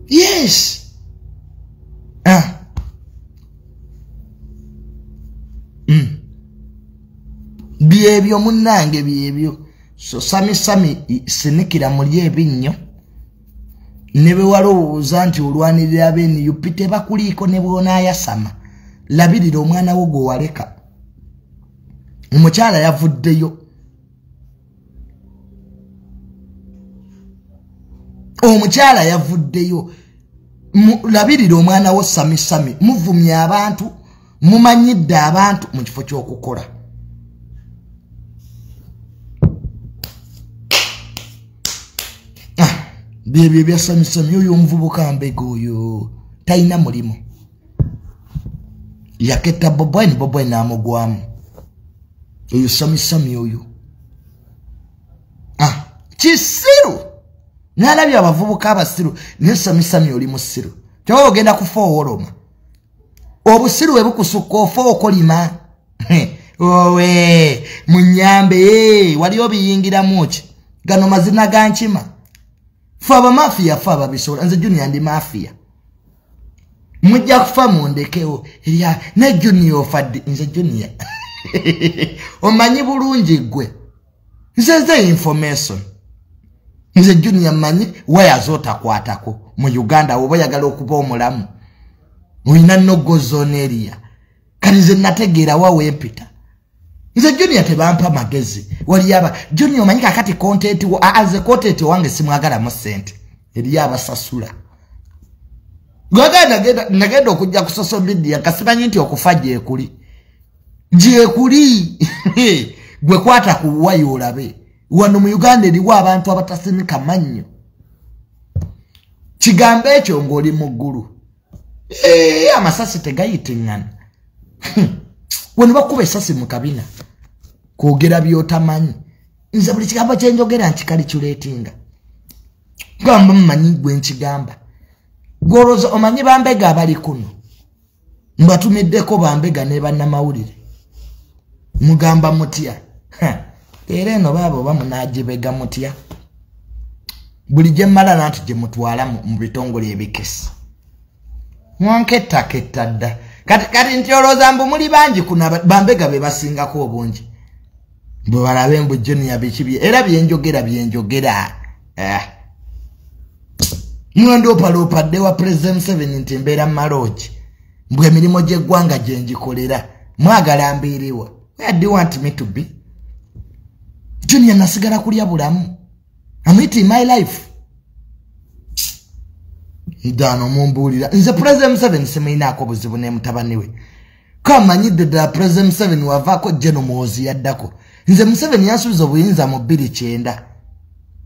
Yes. Byebyo munange byebyo. So Sami sinikira muli ebinnyo. Nebe walowooza nti olwanirira beni yupite bakuliko ne bwona yasama. Labirira omwana wo gwe waleka. Omukyala yavuddeyo. Omukyala yavuddeyo. Labirira omwana wo Sami. Muvumye abantu. Mumanyidde abantu mu kifo ky'okukola. Bye bya Sami oyo omuvubuka mbega oyo talina mulimo. Yaketta Bobi n'amugwamu. Oyo Sami oyo. Kisiru. Nalabye abavubuka abasiru ne Sami oli musiru. Kyo ogenda kufa owoloma. Obusiru ebukusukka ofa okolima. Owe munyambe wali obiyingiramu ki. Gano mazina gankima. Faba mafia faba bisola nze Junior ndi mafia. Mujja kufa mundekeo ya ne Junior faddi nze Junior. Omanyi bulungi gwe. Nze information. Nze Junior manyi waya zota kwatako mu Uganda oba yagala okuba omulamu. Uyina nogo zone area. Kanize nategeera wawe empita. Nze Junior tebampa magezi. Wali aba Junior manyika kati content as a content wange simwagala mu sente. Eri abasasula. Nagenda okujja ku social media kasimanyi nti okufaje ekuli. Je kuli. Gwe kwata ku wayo olabe. Wano mu Uganda eriwo abantu abatasimika mannyo. Kigambe ekyo ng'oli mu ggulu. Amasasi tegayitingana. Wano bakuba esasi mu kabina. Kwogera by'otamanyi. Nze buli kigambo kye njogera nkikali kireetinga. Gamba mmanyi gwe nkigamba. Gwoloza omanyi bambega abali kuno. Mbatumiddeko bambega ne bannamawulire. Mugamba mutya. Era eno baabo bamunagibega mutya. Buli gye mmala nti gye mutwala mu bitongole ebikesi. Mwanketta dda. Kati nti olowooza mbu muli bangi kuna bambega be basingako obungi. Bwe balabe mbu Junior biki era byenjogera. Mwendo opalopadde wa President 7 nti mbeera maloji. Mbwe emirimu gy'eggwanga gye ngikolera. Mwagala mbeerewa. Where do you want me to be? Junior nasigala kulya bulamu. I'm eating my life. Ndano mumbulira. Nze President 7 semeinaako buzibu ne mutabani we. Kamanyidde ddala President 7 wavaako Jeno Muhoozi yaddako. Nze Museveni yansubiza obuyinza mu 2009.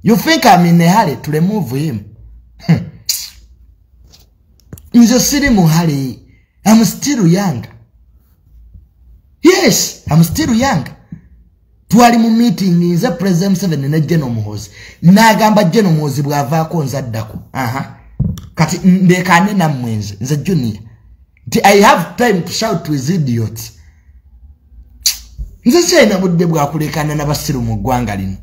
You think I'm in a hurry to remove him? Nze siri mu hurry. I'm still young. Yes, I'm still young. Twali mu meeting nze President 7 ne Jeno Muhoozi. Nagamba Jeno Muhoozi bwavaako nzaddako. Kati ndekane na mwenze. Nze Junior. I have time to shout to his idiots. Nze sina budde bwa kulekana n'abasiru mu ggwanga lino.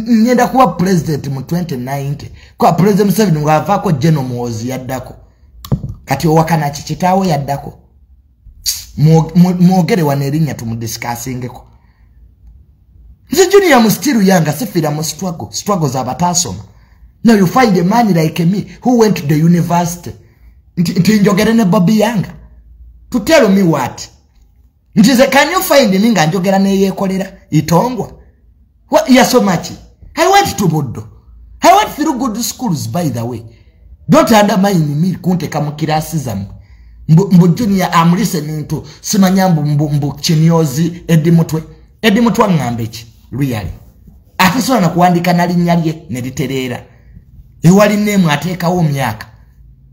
Ngenda kuba president mu 2090. Kwa President 7 ngavaako Jeno Muhoozi yaddako. Kati owakana kitaawo yaddako. Mwogere wanerinnya tumudiscussingeko. Nze Junior mu still young sifira mu struggles abatasoma. Now you find a man like me who went to the university. Nti njogere ne Bobi yanga. To tell me what? Ntize, can you find me nga njogera neye kolera itongwa? What yeah so much? I went to Bodo. I went through good schools, by the way. Don't undermine me kunte kamukirasism. Mbu junior, I'm listening to Simanyambu mbu chinyozi Eddy mutwe. Eddy mutwa ngambechi. Really. Ateso na kuandika nalinnya lye ne literera. Ewali name ateekawo myaka.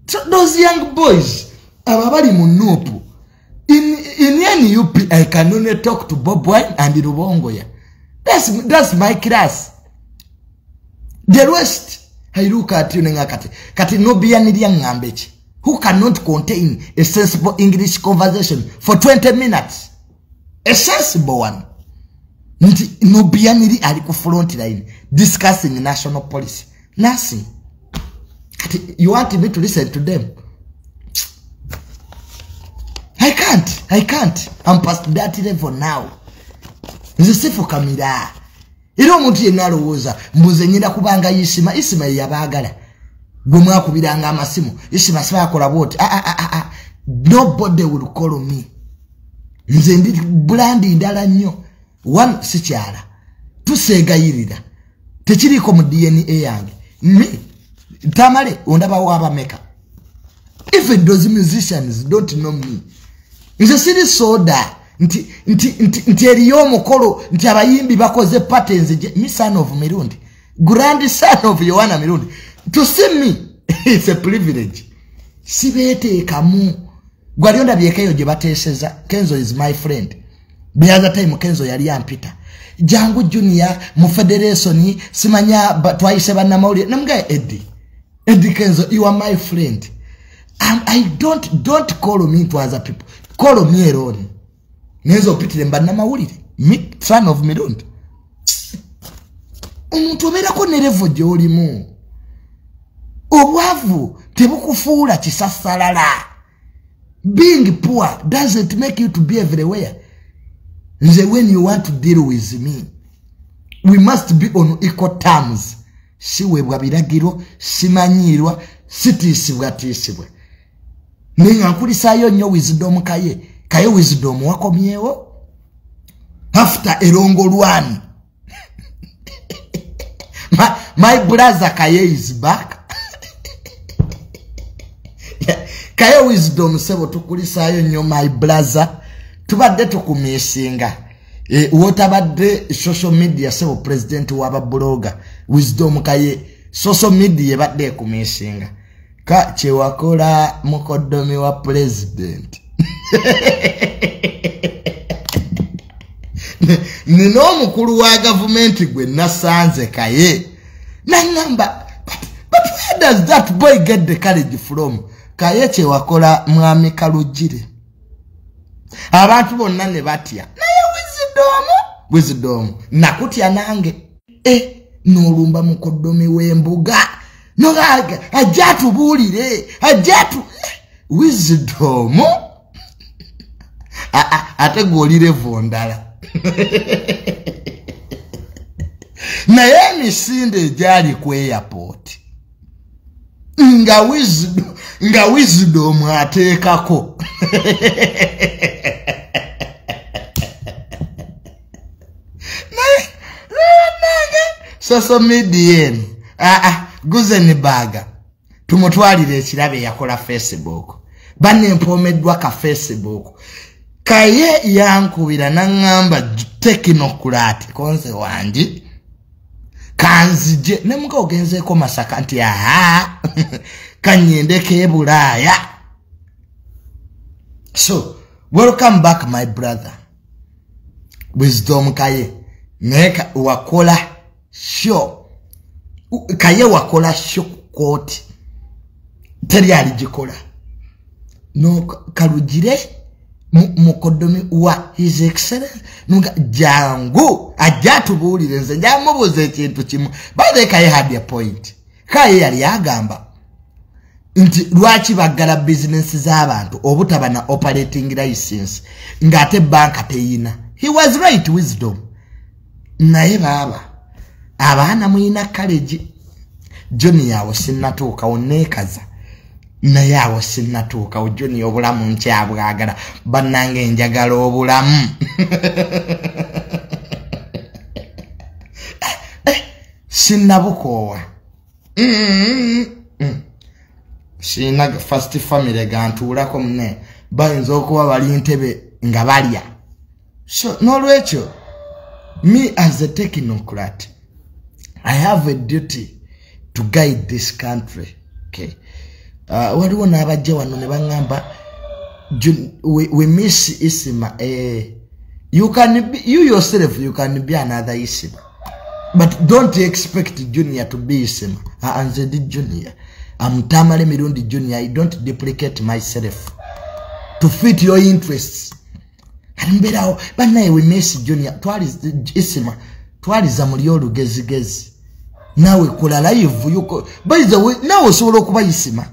So those young boys ababali mu nupu. In any UP I can only talk to Bob Wine and Rubongoya. That's my class. The rest I look at you ngakati. Kati no biyaniri ngambechi. Who cannot contain a sensible English conversation for 20 minutes. A sensible one. No biyaniri ali ku front line discussing national policy. Nothing. You want me to listen to them? I can't. I'm past that level now. Nzisifu kamira. Iro muntu yenalowoza mbuze nyina kubanga isima yabagala. Gumwa kubiranga amasimu. Isima siba yakola boti. Nobody will call me. Nze ndi brandi ndala nnyo. One sikyala. Tusegayirira. Tekiriko mu DNA yange. Me Tamale ondaba waba meka. Even those musicians don't know me. Nze siri soda. Nti eriyo mukolo nti abayimbi bakoze patterns me son of Mirundi. Grand son of Yohana Mirundi. To see me it's a privilege. Sibete kamu. Gwalionda byekayo gye bateseza. Kenzo is my friend. The other time Kenzo yali ampita. Jangu Junior mu federation simanya twaise bana mauli namga Eddy. Eddy Kenzo, you are my friend. I don't call me to other people. Call me alone. Nezo pitire mbana maulire. Me son of Mirundi. Omuntu obeerako ne level gy'olimu. Obwavu tebukufuula kisasalala. Being poor doesn't make you to be everywhere. When you want to deal with me, we must be on equal terms. Siwebwa biragiro, simanyirwa, sitisibwa. Ninga nkulisayo nnyo wisdom kaye wisdom wakomyewo. After erongo lwani. My brother Kaye is back. Kaye wisdom sebo tukulisayo nnyo my brother. Tubadde tukumisinga. Wotabadde social media sebo president waba blogger. Wisdom Kaye social media badde kumisinga. Ka chewakola mukodomi wa president. Nino mukulu wa government gwe nasanze Kaye. Nangamba, but where does that boy get the courage from? Kaye chewakola mwami Kalugire. Abantu bonna ne batya. Naye wisdom. Nakutya nange. Nolumba mukodomi w'embuga. Nogaga ajatubulire. Wisdom. Ate golire vondala. Naye emisinde gyali ku airport. Nga wisdom ateekako. Social media guzeni baga tumutwalire ekirabe yakola Facebook banempomeddwa ka Facebook Kaye yankubira nangamba technocrat konze wanji kanzije nemuka ogenzeko Masaka nti kanyendeke Bulaya. So welcome back my brother Wisdom Kaye neka wakola show Kaye wakola show court teri alijikola no Kalugire mukodomi wa his excellence nunga jangu ajatubulire nze njamubuze ekintu kimu by the Kaye had a point. Kaye yali yagamba nti lwaki bagala business z'abantu obutaba na operating license ngate banka teyina. He was right wisdom. Naye baba abana muina college Johnny yawo sinatuuka onekaza naye awo sinnatuuka ojoni obulamu nkyabwagala bannange njagala obulamu sinnabukoowa sina first family gantuulako mune bayinza okuba bali ntebe nga balya so n'olwekyo me as a technocrat I have a duty to guide this country okay waliwo n'abajja wano ne baŋŋamba we miss Isima you yourself you can be another Isima but don't expect Junior to be Isima nze ndi Junior I'm Tamale Mirundi Junior. I don't duplicate myself to fit your interests. But now we miss Junior. Twice Isima. Twice Zamulio Gezi. Now we call a live. By the way, now so look by Isima.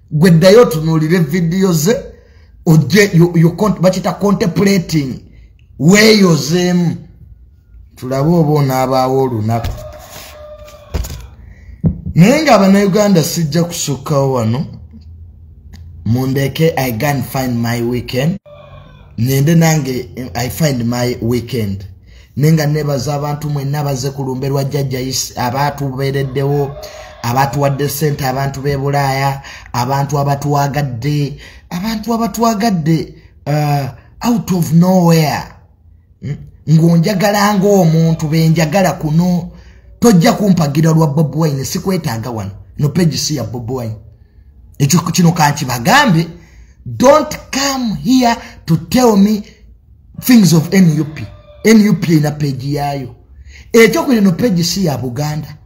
When they ought to know the videos, or you can't, but it are contemplating where you're them to the Bobo Naba or Napa. Nenga abana Uganda sijja kusuka wano mundeke I can find my weekend nende nange I find my weekend nenga nebaza abantu mwe nabaze kulumberwa jjajja abantu bereddewo abantu wadde sente abantu bebulaya abantu abatuwagadde out of nowhere ngonjagala ng'omuntu benjagala kuno tojja kumpagira lwa Bobi Wine sikwetaaga wano no page si ya Bobi Wine ekyo kino kanchi bagambe don't come here to tell me things of NUP ina page yayo ekyo kuli no page si ya Buganda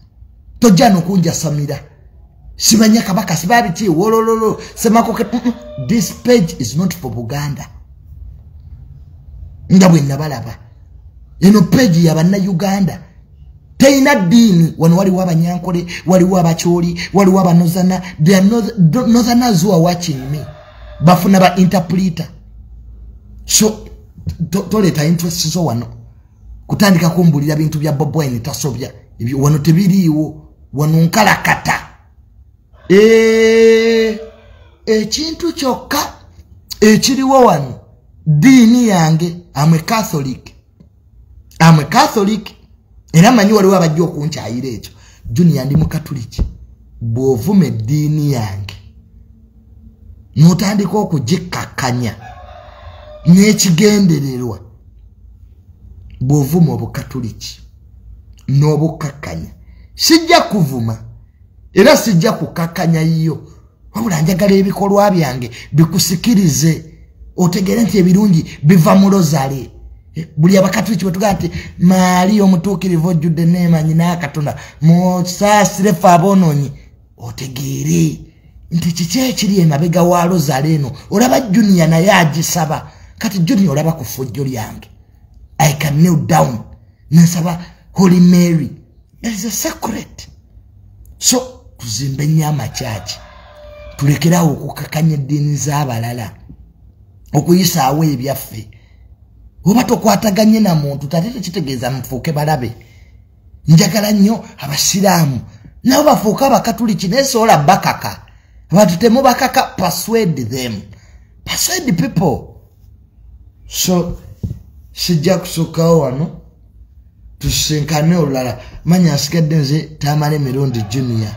tojja no kunja samira sibanya kabaka sibabiti wolololo semako this page is not for Buganda ndabwe nabalaba ino page ya banna Uganda Teina dini wano wali waba nyankole wali waba choli wali waba nozana they are nozana who are watching me bafuna ba interpreter so toleta interest so wano kutandika kumbulira bintu bya Bobi Wine tasobya ebyo wano tebiriwo wano nkalakata ekintu kyokka ekiriwo wano dini yange I'm a Catholic era manyi waliwo abajja okunkyayira ekyo Junior ndi mukatuliki bw'ovuma eddiini yange n'otandika okugikkakkanya n'ekigendererwa bw'ovuma obukatuliki n'obukkakkanya sijja kuvuma era sijja kukakkanya yo wabula njagala ebikolwa byange bikusikirize otegere nti ebirungi biva mu rozale buli abakatuliki batugate mali omutuukirivu ojjudde neemanyi n'akatonda musaasire ffe aboononyi otegeere nti kiki ekiri emabega wa rozale eno olaba Junior naye agisaba kati Junior olaba ku ffujjo lyange I can kneel down nsaba Holy Mary there is a secret so tuzimbe nnyo amakyaki tulekerawo okukakanya eddiini z'abalala okuyisaawo ebyaffe oba tokwataganye na muntu tate tekitegeeza mufuuke balabe njagala nnyo abasiraamu nabo bafuuka abakatuliki nesobola bakaka abantu temubakaka persuade them persuade people so sijja kusookawo wano tusinkane olulala manya nsigadde nze Tamale Mirundi Junior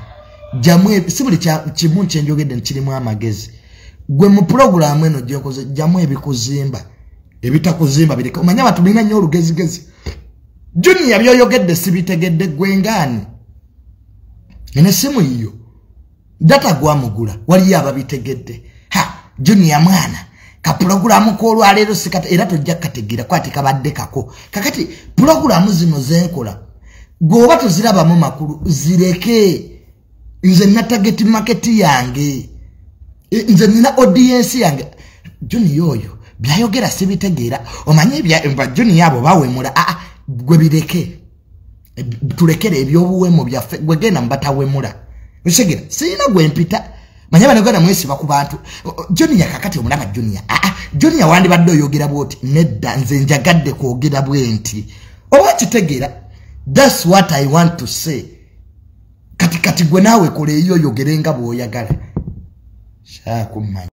jamu si buli kimu kyenjogedde nkirimu amagezi gwe mu program eno gyokoze jamu ebikuzimba ebitakuzimba bireka omanya abantu bina nnyo olugezigezi Junior byoyogedde sibitegedde gwengani ene simu yiyo data gwamugula waliyo ababitegedde Junior mwana ka program ko olwaleero sikata era tojja kategira kwati kabadde kako kakati program zino zenkola goba tuziraba mu makulu zireke nze na target market yange nze nina audience yange Junior yoyo byayogera sibitegeera omanye bya Junior abo bawemula gwe bireke tulekere ebyobuwemo byaffe gwe genda mbatawemula bishegera sina gwe mpita manya banagana mwesi bakubantu Junior kakati omulaba Junior Junior wandi badde oyogera bwoti nedda nze njagadde kwogera bwenti oba kitegeera that's what I want to say kati gwe nawe kole iyo yogerenga bwoyagala Shakumanya.